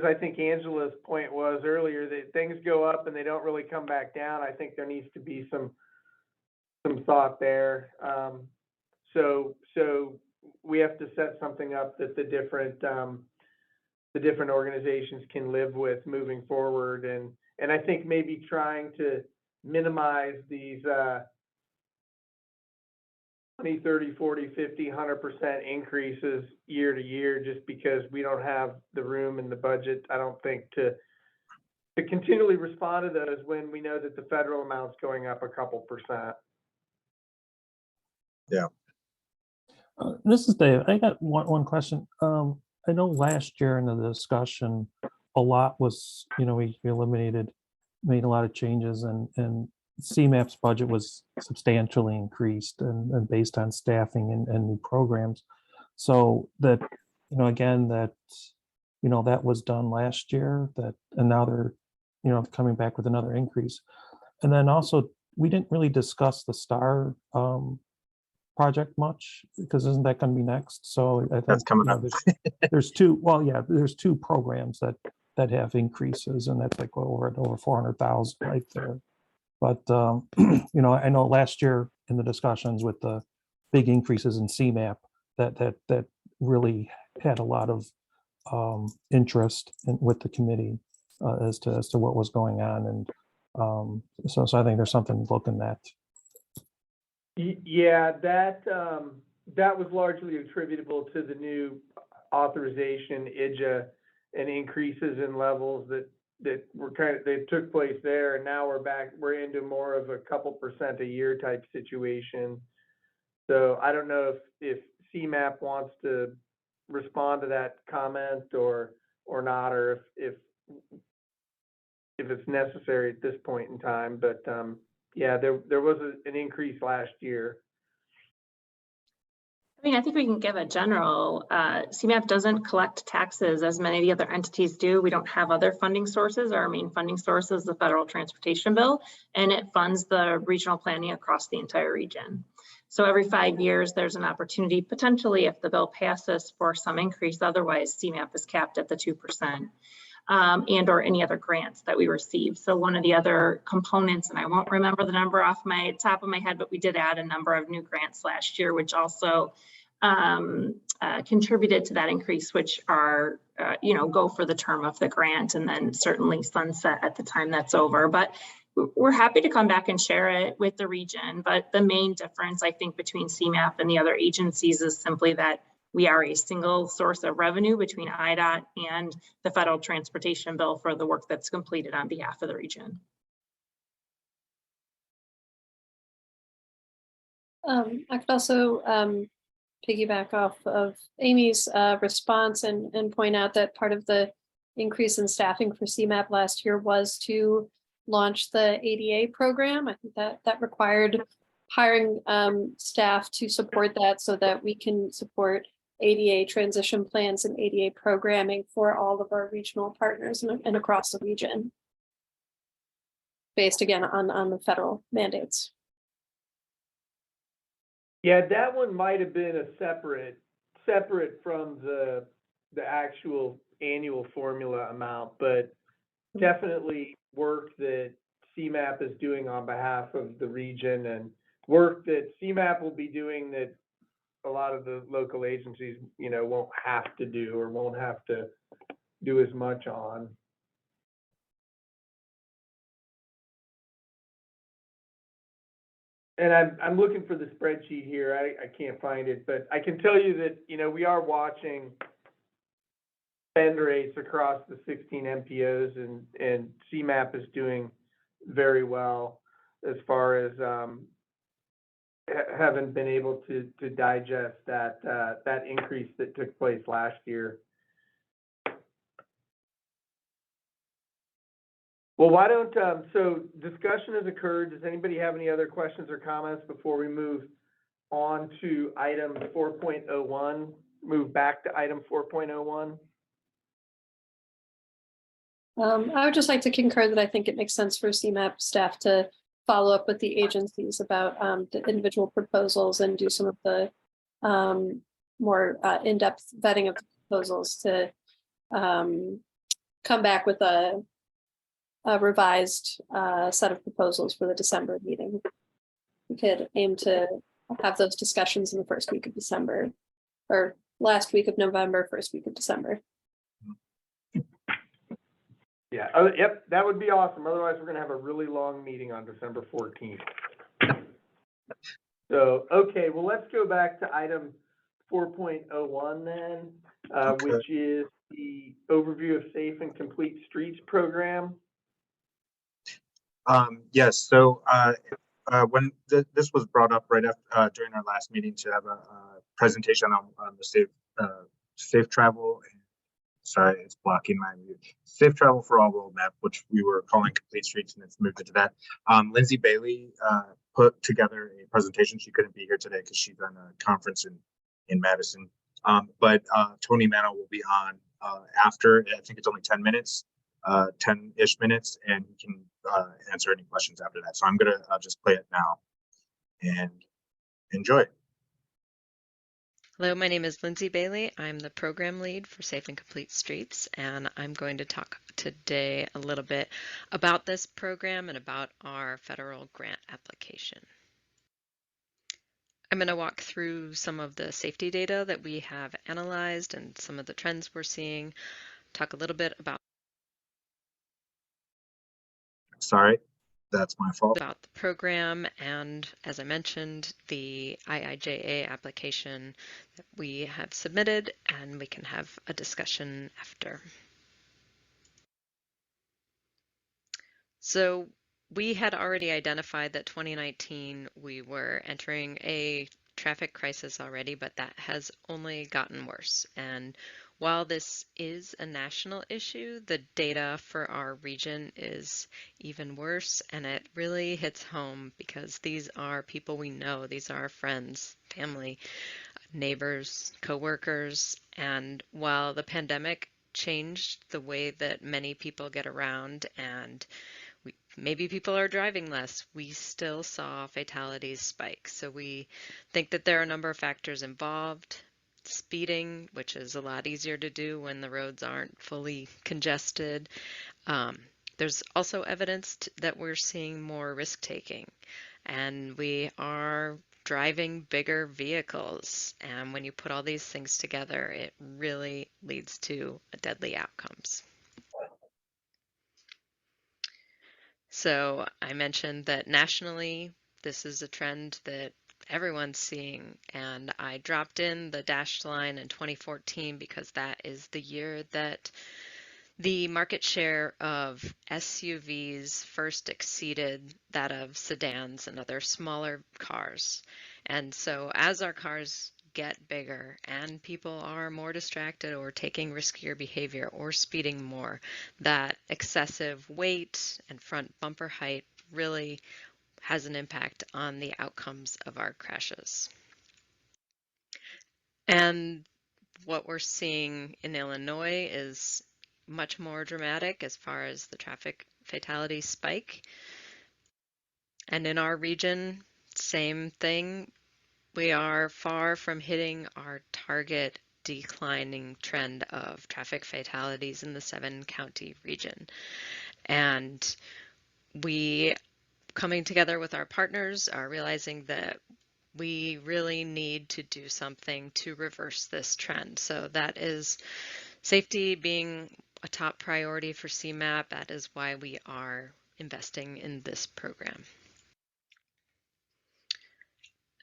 I think Angela's point was earlier, that things go up and they don't really come back down. I think there needs to be some thought there. So we have to set something up that the different organizations can live with moving forward. And I think maybe trying to minimize these 20, 30, 40, 50, 100% increases year to year, just because we don't have the room in the budget, I don't think, to continually respond to those when we know that the federal amount's going up a couple percent. Yeah. This is Dave. I got one question. I know last year in the discussion, a lot was, we made a lot of changes, and CMAP's budget was substantially increased and based on staffing and new programs. So that, again, that was done last year, and now they're, coming back with another increase. And then also, we didn't really discuss the STAR project much, because isn't that going to be next? So I think that's coming up. there's two programs that have increases, and that's like over 400,000 right there. But I know last year in the discussions with the big increases in CMAP, that really had a lot of interest with the committee as to what was going on, and so I think there's something to look in that. Yeah, that was largely attributable to the new authorization, IJA, and increases in levels that were they took place there, and now we're into more of a couple percent a year type situation. So I don't know if CMAP wants to respond to that comment or not, or if it's necessary at this point in time. But yeah, there was an increase last year. I mean, I think we can give a general, CMAP doesn't collect taxes as many of the other entities do. We don't have other funding sources. Our main funding source is the federal transportation bill, and it funds the regional planning across the entire region. So every 5 years, there's an opportunity, potentially, if the bill passes, for some increase. Otherwise, CMAP is capped at the 2%. And or any other grants that we receive. So one of the other components, and I won't remember the number off my top of my head, but we did add a number of new grants last year, which also contributed to that increase, which are, go for the term of the grant and then certainly sunset at the time that's over. But we're happy to come back and share it with the region. But the main difference, I think, between CMAP and the other agencies is simply that we are a single source of revenue between IDOT and the federal transportation bill for the work that's completed on behalf of the region. I could also piggyback off of Amy's response and point out that part of the increase in staffing for CMAP last year was to launch the ADA program. I think that required hiring staff to support that so that we can support ADA transition plans and ADA programming for all of our regional partners and across the region, based again on the federal mandates. Yeah, that one might have been a separate from the actual annual formula amount, but definitely work that CMAP is doing on behalf of the region, and work that CMAP will be doing that a lot of the local agencies, won't have to do or won't have to do as much on. And I'm looking for the spreadsheet here. I can't find it, but I can tell you that, we are watching spend rates across the 16 MPOs, and CMAP is doing very well as far as haven't been able to digest that increase that took place last year. Well, why don't, so discussion has occurred. Does anybody have any other questions or comments before we move on to item 4.01, move back to item 4.01? I would just like to concur that I think it makes sense for CMAP staff to follow up with the agencies about the individual proposals and do some of the more in-depth vetting of the proposals to come back with a revised set of proposals for the December meeting. We could aim to have those discussions in the first week of December, or last week of November, first week of December. Yeah, yep, that would be awesome. Otherwise, we're gonna have a really long meeting on December 14th. So, okay, well, let's go back to item 4.01 then, Okay. which is the overview of Safe and Complete Streets program. Yes, so when this was brought up right after during our last meeting to have a presentation on the safe travel. Sorry, it's blocking my view. Safe Travel for All roadmap, which we were calling Complete Streets, and it's moved into that. Lindsay Bailey put together a presentation. She couldn't be here today because she's on a conference in Madison. But Tony Mano will be on after. I think it's only 10 minutes, 10-ish minutes, and he can answer any questions after that. So I'm gonna just play it now and enjoy. Hello, my name is Lindsay Bailey. I'm the program lead for Safe and Complete Streets, and I'm going to talk today a little bit about this program and about our federal grant application. I'm going to walk through some of the safety data that we have analyzed and some of the trends we're seeing, talk a little bit about Sorry, that's my fault. About the program, and as I mentioned, the IIJA application that we have submitted, and we can have a discussion after. So we had already identified that 2019 we were entering a traffic crisis already, but that has only gotten worse. And while this is a national issue, the data for our region is even worse, and it really hits home because these are people we know. These are our friends, family, neighbors, coworkers, and while the pandemic changed the way that many people get around and maybe people are driving less, we still saw fatalities spike. So we think that there are a number of factors involved. Speeding, which is a lot easier to do when the roads aren't fully congested. There's also evidence that we're seeing more risk taking, and we are driving bigger vehicles. And when you put all these things together, it really leads to deadly outcomes. So I mentioned that nationally, this is a trend that everyone's seeing, and I dropped in the dashed line in 2014 because that is the year that the market share of SUVs first exceeded that of sedans and other smaller cars. And so as our cars get bigger and people are more distracted or taking riskier behavior or speeding more, that excessive weight and front bumper height really has an impact on the outcomes of our crashes. And what we're seeing in Illinois is much more dramatic as far as the traffic fatality spike. And in our region, same thing. We are far from hitting our target declining trend of traffic fatalities in the 7-county region. And we, coming together with our partners, are realizing that we really need to do something to reverse this trend. So that is safety being a top priority for CMAP. That is why we are investing in this program.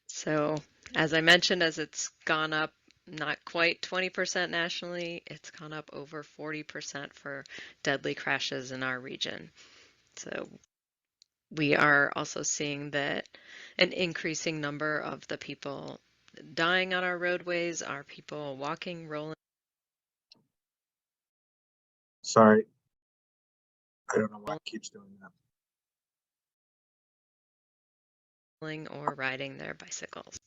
So as I mentioned, as it's gone up not quite 20% nationally, it's gone up over 40% for deadly crashes in our region. So we are also seeing that an increasing number of the people dying on our roadways are people walking, rolling. Sorry, I don't know why it keeps doing that. Or riding their bicycles.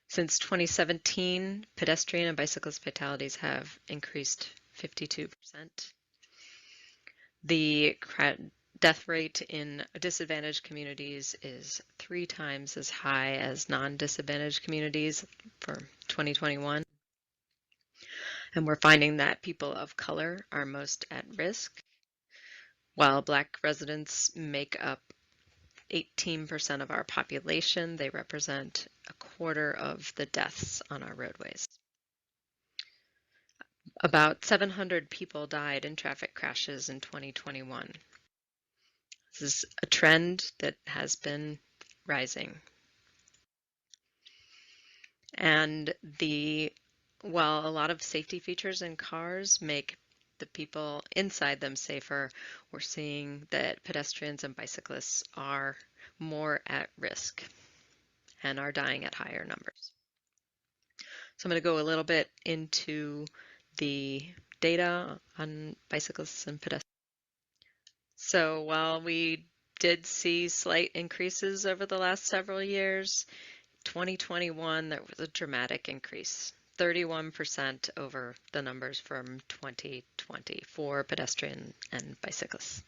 Since 2017, pedestrian and bicyclist fatalities have increased 52%. The death rate in disadvantaged communities is 3 times as high as non-disadvantaged communities for 2021. And we're finding that people of color are most at risk. While Black residents make up 18% of our population, they represent a quarter of the deaths on our roadways. About 700 people died in traffic crashes in 2021. This is a trend that has been rising. And while a lot of safety features in cars make the people inside them safer, we're seeing that pedestrians and bicyclists are more at risk and are dying at higher numbers. So I'm going to go a little bit into the data on bicyclists and pedestrians. So while we did see slight increases over the last several years, 2021 there was a dramatic increase, 31% over the numbers from 2020 for pedestrian and bicyclists.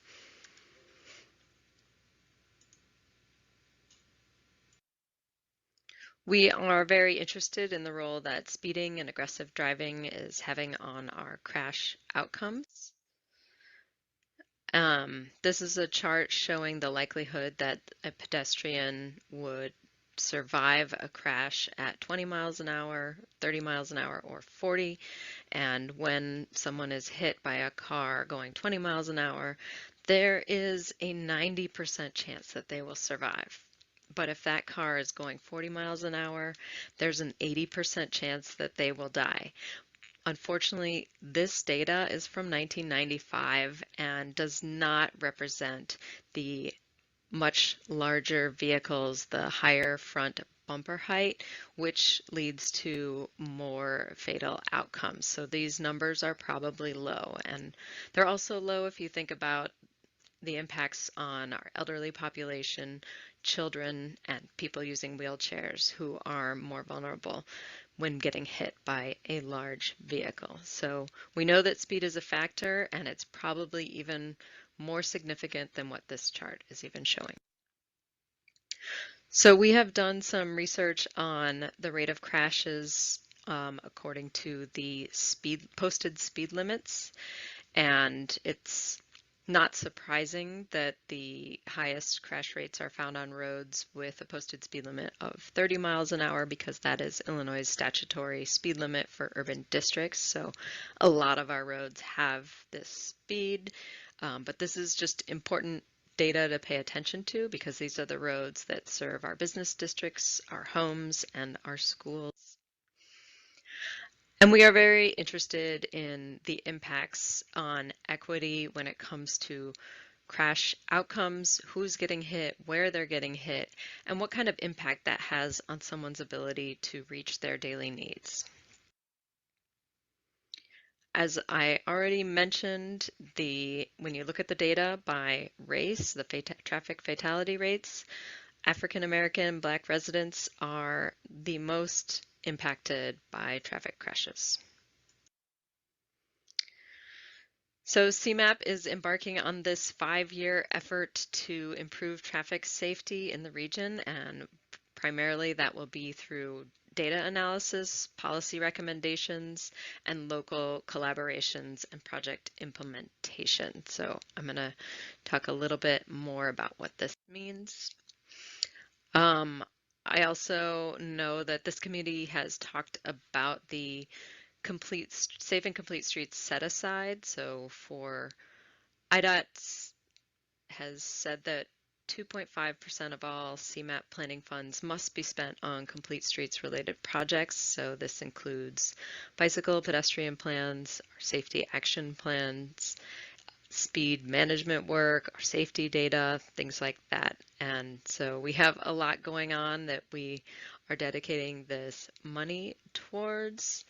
We are very interested in the role that speeding and aggressive driving is having on our crash outcomes. This is a chart showing the likelihood that a pedestrian would survive a crash at 20 miles an hour, 30 miles an hour, or 40. And when someone is hit by a car going 20 miles an hour, there is a 90% chance that they will survive. But if that car is going 40 miles an hour, there's an 80% chance that they will die. Unfortunately, this data is from 1995 and does not represent the much larger vehicles, the higher front bumper height, which leads to more fatal outcomes. So these numbers are probably low, and they're also low if you think about the impacts on our elderly population, children, and people using wheelchairs who are more vulnerable when getting hit by a large vehicle. So we know that speed is a factor, and it's probably even more significant than what this chart is even showing. So we have done some research on the rate of crashes according to the posted speed limits, and it's not surprising that the highest crash rates are found on roads with a posted speed limit of 30 miles an hour because that is Illinois' statutory speed limit for urban districts. So a lot of our roads have this speed, but this is just important data to pay attention to because these are the roads that serve our business districts, our homes, and our schools. And we are very interested in the impacts on equity when it comes to crash outcomes, who's getting hit, where they're getting hit, and what kind of impact that has on someone's ability to reach their daily needs. As I already mentioned, when you look at the data by race, the traffic fatality rates, African American, Black residents are the most impacted by traffic crashes. So CMAP is embarking on this 5-year effort to improve traffic safety in the region, and primarily that will be through data analysis, policy recommendations, and local collaborations and project implementation. So I'm going to talk a little bit more about what this means. I also know that this committee has talked about the safe and complete streets set aside. So for IDOT has said that 2.5% of all CMAP planning funds must be spent on complete streets related projects. So this includes bicycle pedestrian plans, our safety action plans, speed management work, our safety data, things like that. And so we have a lot going on that we are dedicating this money towards.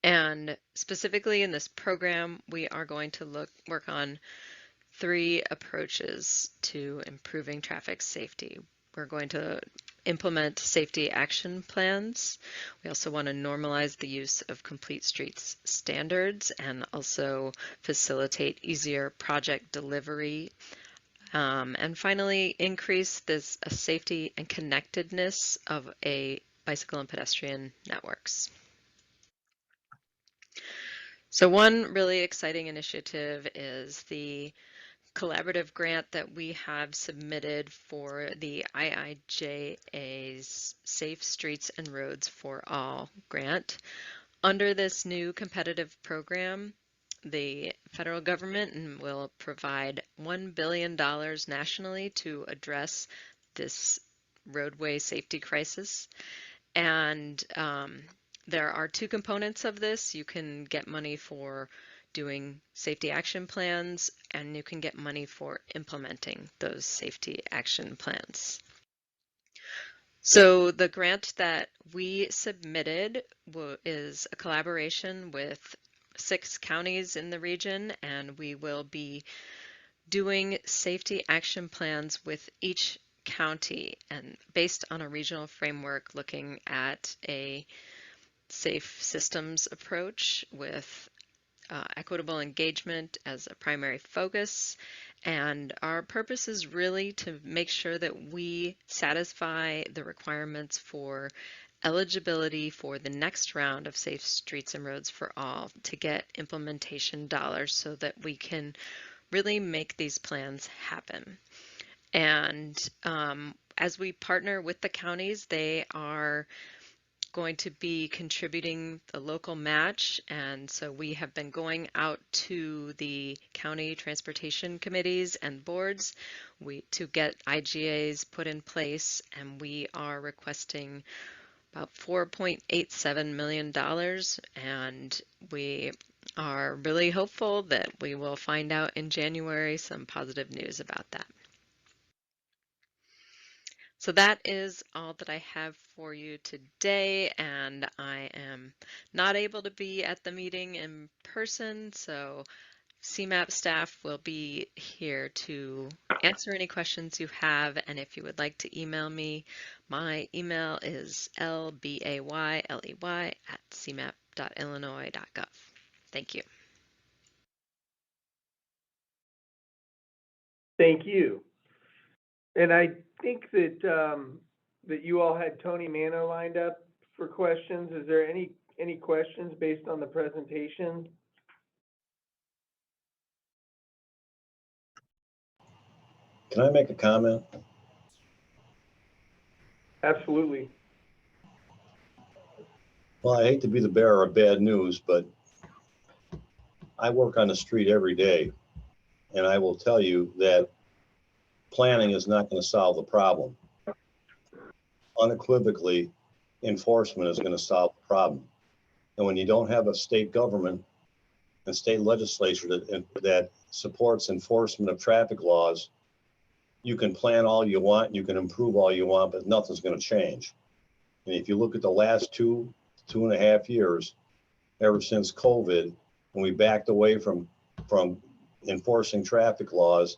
And specifically in this program, we are going to work on 3 approaches to improving traffic safety. We're going to implement safety action plans. We also want to normalize the use of complete streets standards and also facilitate easier project delivery. And finally, increase this safety and connectedness of a bicycle and pedestrian networks. So one really exciting initiative is the collaborative grant that we have submitted for the IIJA's Safe Streets and Roads for All grant. Under this new competitive program, the federal government will provide $1 billion nationally to address this roadway safety crisis. And there are two components of this. You can get money for doing safety action plans, and you can get money for implementing those safety action plans. So the grant that we submitted is a collaboration with 6 counties in the region, and we will be doing safety action plans with each county and based on a regional framework looking at a safe systems approach with equitable engagement as a primary focus. And our purpose is really to make sure that we satisfy the requirements for eligibility for the next round of Safe Streets and Roads for All to get implementation dollars so that we can really make these plans happen. And as we partner with the counties, they are going to be contributing the local match, and so we have been going out to the county transportation committees and boards to get IGAs put in place, and we are requesting about $4.87 million, and we are really hopeful that we will find out in January some positive news about that. So that is all that I have for you today, and I am not able to be at the meeting in person, so CMAP staff will be here to answer any questions you have, and if you would like to email me, my email is lbayley@cmap.illinois.gov. Thank you. Thank you. And I think that that you all had Tony Mano lined up for questions. Is there any questions based on the presentation? Can I make a comment? Absolutely. Well, I hate to be the bearer of bad news, but I work on the street every day, and I will tell you that planning is not going to solve the problem. Unequivocally, enforcement is going to solve the problem. And when you don't have a state government and state legislature that supports enforcement of traffic laws, you can plan all you want, you can improve all you want, but nothing's going to change. And if you look at the last 2.5 years, ever since COVID, when we backed away from enforcing traffic laws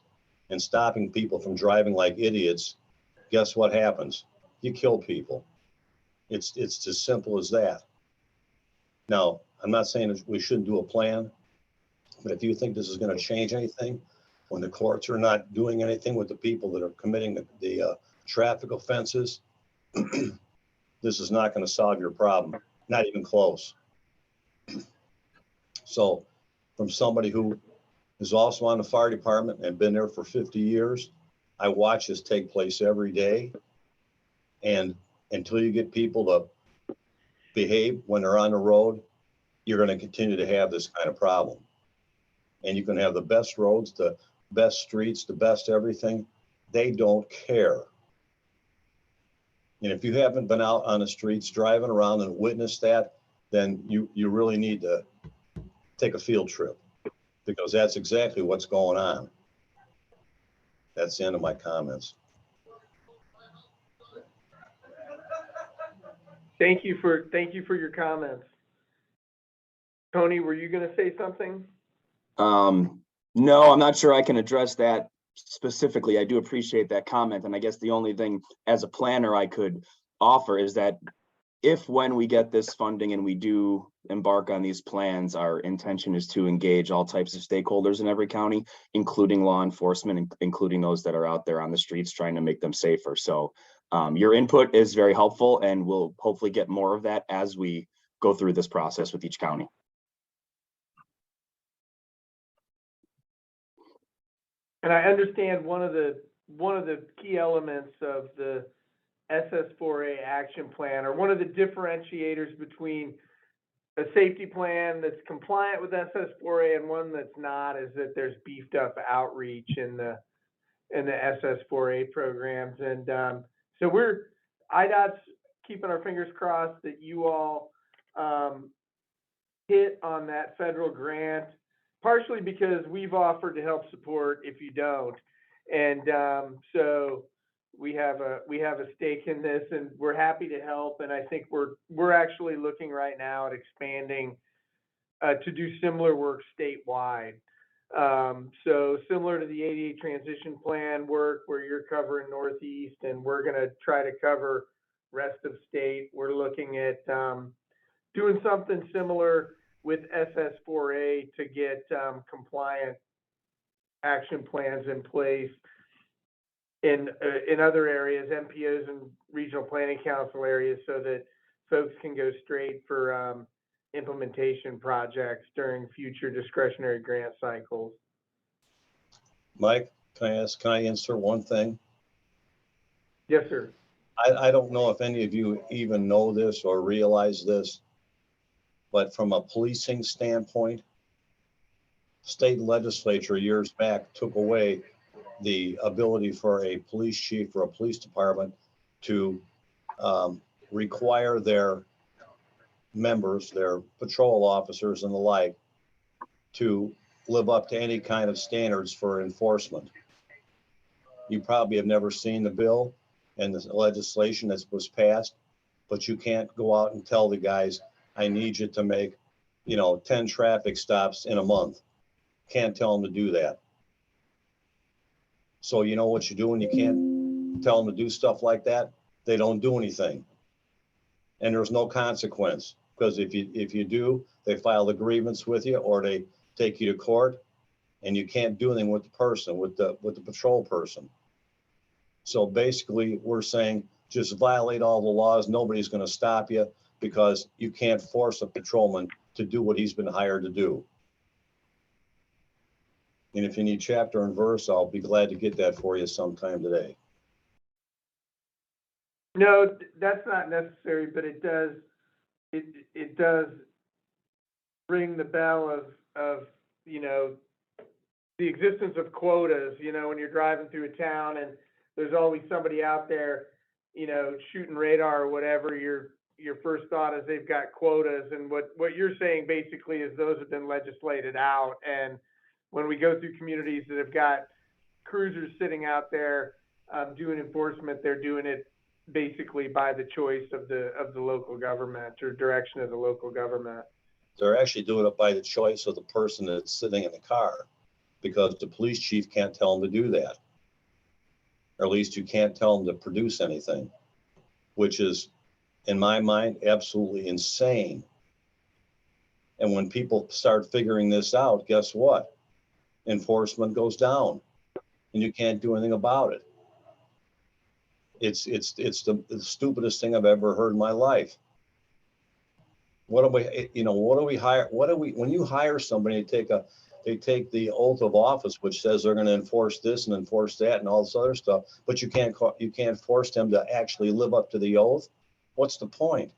and stopping people from driving like idiots, guess what happens? You kill people. It's as simple as that. Now, I'm not saying that we shouldn't do a plan, but if you think this is going to change anything, when the courts are not doing anything with the people that are committing the traffic offenses, this is not going to solve your problem, not even close. So from somebody who is also on the fire department and been there for 50 years, I watch this take place every day. And until you get people to behave when they're on the road, you're going to continue to have this kind of problem. And you can have the best roads, the best streets, the best everything. They don't care. And if you haven't been out on the streets driving around and witnessed that, then you really need to take a field trip, because that's exactly what's going on. That's the end of my comments. Thank you for your comments. Tony, were you going to say something? No, I'm not sure I can address that specifically, I do appreciate that comment. And I guess the only thing as a planner I could offer is that when we get this funding and we do embark on these plans, our intention is to engage all types of stakeholders in every county, including law enforcement, including those that are out there on the streets trying to make them safer. So your input is very helpful, and we'll hopefully get more of that as we go through this process with each county. And I understand one of the key elements of the SS4A action plan, or one of the differentiators between a safety plan that's compliant with SS4A and one that's not, is that there's beefed up outreach in the SS4A programs. And so IDOT's keeping our fingers crossed that you all hit on that federal grant, partially because we've offered to help support if you don't. And so we have a stake in this, and we're happy to help. And I think we're actually looking right now at expanding to do similar work statewide. So similar to the 88 transition plan work where you're covering Northeast and we're going to try to cover rest of state, we're looking at doing something similar with SS4A to get compliant action plans in place in other areas, MPOs and regional planning council areas, so that folks can go straight for implementation projects during future discretionary grant cycles. Mike, can I insert one thing? Yes, sir. I don't know if any of you even know this or realize this, but from a policing standpoint, state legislature years back took away the ability for a police chief or a police department to require their members, their patrol officers and the like, to live up to any kind of standards for enforcement. You probably have never seen the bill and the legislation that was passed, but you can't go out and tell the guys, I need you to make, 10 traffic stops in a month. Can't tell them to do that. So you know what you do when you can't tell them to do stuff like that? They don't do anything. And there's no consequence, because if you do, they file a grievance with you or they take you to court, and you can't do anything with the person, with the patrol person. So basically we're saying just violate all the laws. Nobody's going to stop you, because you can't force a patrolman to do what he's been hired to do. And if you need chapter and verse, I'll be glad to get that for you sometime today. No, that's not necessary, but it does ring the bell of the existence of quotas, when you're driving through a town and there's always somebody out there, shooting radar or whatever, your first thought is they've got quotas. And what you're saying basically is those have been legislated out. And when we go through communities that have got cruisers sitting out there doing enforcement, they're doing it basically by the choice of the local government or direction of the local government. They're actually doing it by the choice of the person that's sitting in the car, because the police chief can't tell them to do that. Or at least you can't tell them to produce anything, which is, in my mind, absolutely insane. And when people start figuring this out, guess what? Enforcement goes down and you can't do anything about it. It's the stupidest thing I've ever heard in my life. When you hire somebody, they take the oath of office, which says they're going to enforce this and enforce that and all this other stuff, but you can't force them to actually live up to the oath. What's the point?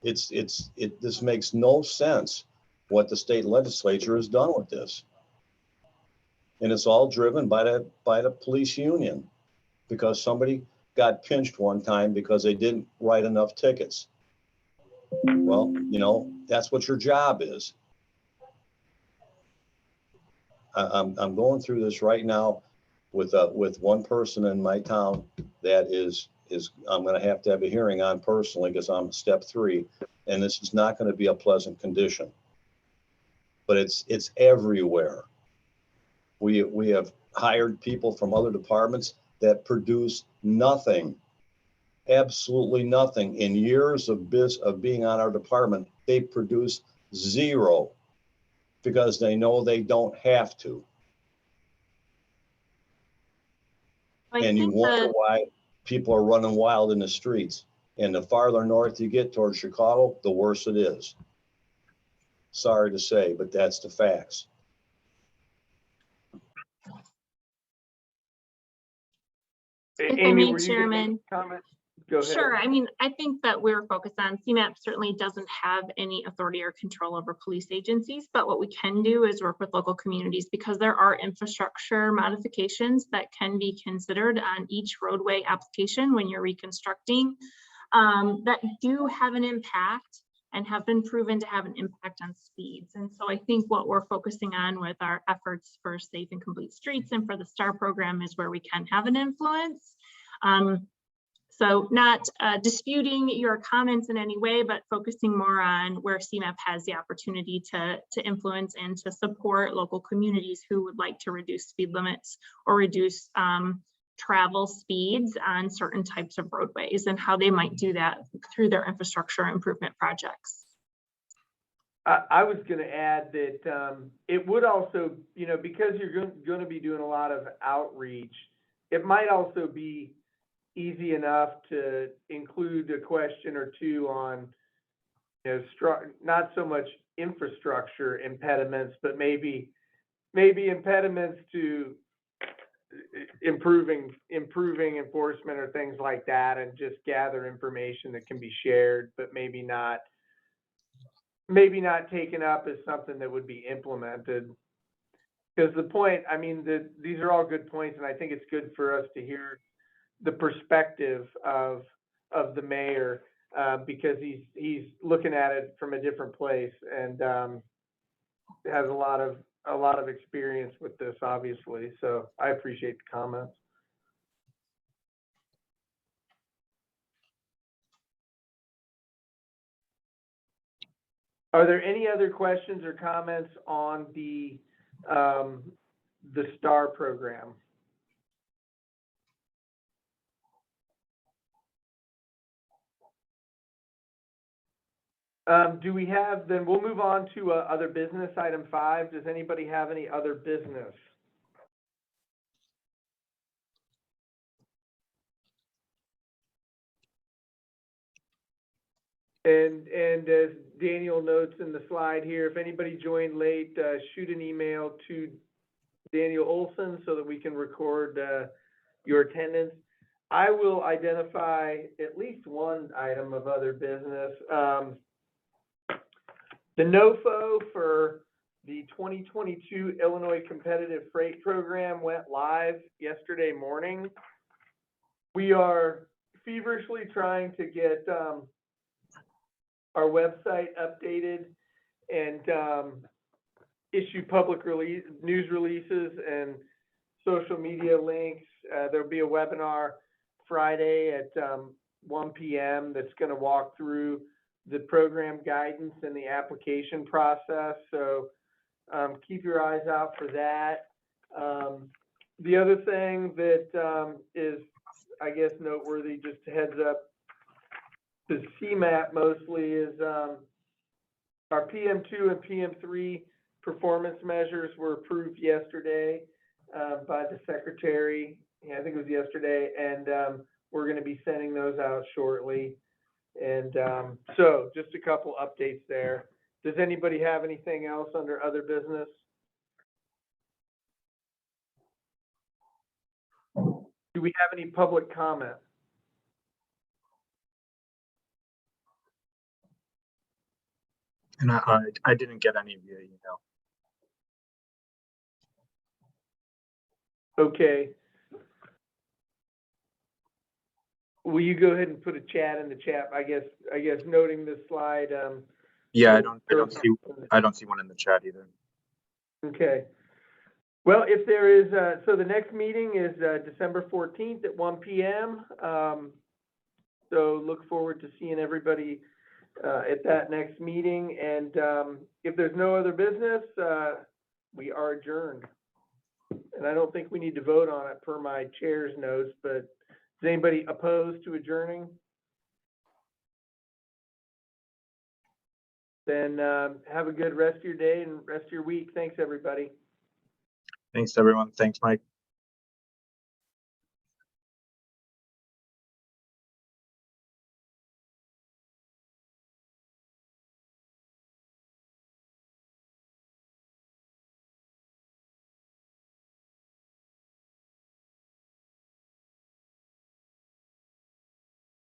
This makes no sense what the state legislature has done with this. And it's all driven by the police union, because somebody got pinched one time because they didn't write enough tickets. Well, that's what your job is. I'm going through this right now with one person in my town that is I'm going to have a hearing on personally, because I'm step 3, and this is not going to be a pleasant condition. But it's everywhere. We have hired people from other departments that produce nothing, absolutely nothing. In years of being on our department, they produce zero because they know they don't have to. And you wonder why people are running wild in the streets. And the farther north you get towards Chicago, the worse it is. Sorry to say, but that's the facts. If I Amy, may, were you gonna make Chairman. a comment? Go ahead. Sure. I mean, I think that we're focused on CMAP certainly doesn't have any authority or control over police agencies, but what we can do is work with local communities because there are infrastructure modifications that can be considered on each roadway application when you're reconstructing that do have an impact and have been proven to have an impact on speeds. And so I think what we're focusing on with our efforts for safe and complete streets and for the STAR program is where we can have an influence. So not disputing your comments in any way, but focusing more on where CMAP has the opportunity to influence and to support local communities who would like to reduce speed limits or reduce travel speeds on certain types of roadways and how they might do that through their infrastructure improvement projects. I was going to add that it would also, you know, because you're going to be doing a lot of outreach, it might also be easy enough to include a question or two on, you know, not so much infrastructure impediments, but maybe impediments to improving enforcement or things like that, and just gather information that can be shared, but maybe not taken up as something that would be implemented. Because the point, I mean, these are all good points, and I think it's good for us to hear the perspective of the mayor, because he's looking at it from a different place and has a lot of experience with this, obviously. So I appreciate the comments. Are there any other questions or comments on the STAR program? Do we have, then we'll move on to other business, item 5. Does anybody have any other business? And as Daniel notes in the slide here, if anybody joined late, shoot an email to Daniel Olson so that we can record your attendance. I will identify at least one item of other business. The NOFO for the 2022 Illinois Competitive Freight Program went live yesterday morning. We are feverishly trying to get our website updated and issue public news releases and social media links. There'll be a webinar Friday at 1 p.m. that's going to walk through the program guidance and the application process. So keep your eyes out for that. The other thing that is, I guess, noteworthy, just a heads up, to CMAP mostly, is our PM2 and PM3 performance measures were approved yesterday by the secretary. Yeah, I think it was yesterday, and we're going to be sending those out shortly. And so just a couple updates there. Does anybody have anything else under other business? Do we have any public comment? And I didn't get any via email. Okay. Will you go ahead and put a chat in the chat? I guess noting this slide. Yeah, I don't see one in the chat either. Okay. Well, if there is, so the next meeting is December 14th at 1 p.m. So look forward to seeing everybody at that next meeting. And if there's no other business, we are adjourned. and I don't think we need to vote on it per my chair's notes, but is anybody opposed to adjourning? Then have a good rest of your day and rest of your week. Thanks, everybody. Thanks, everyone. Thanks, Mike.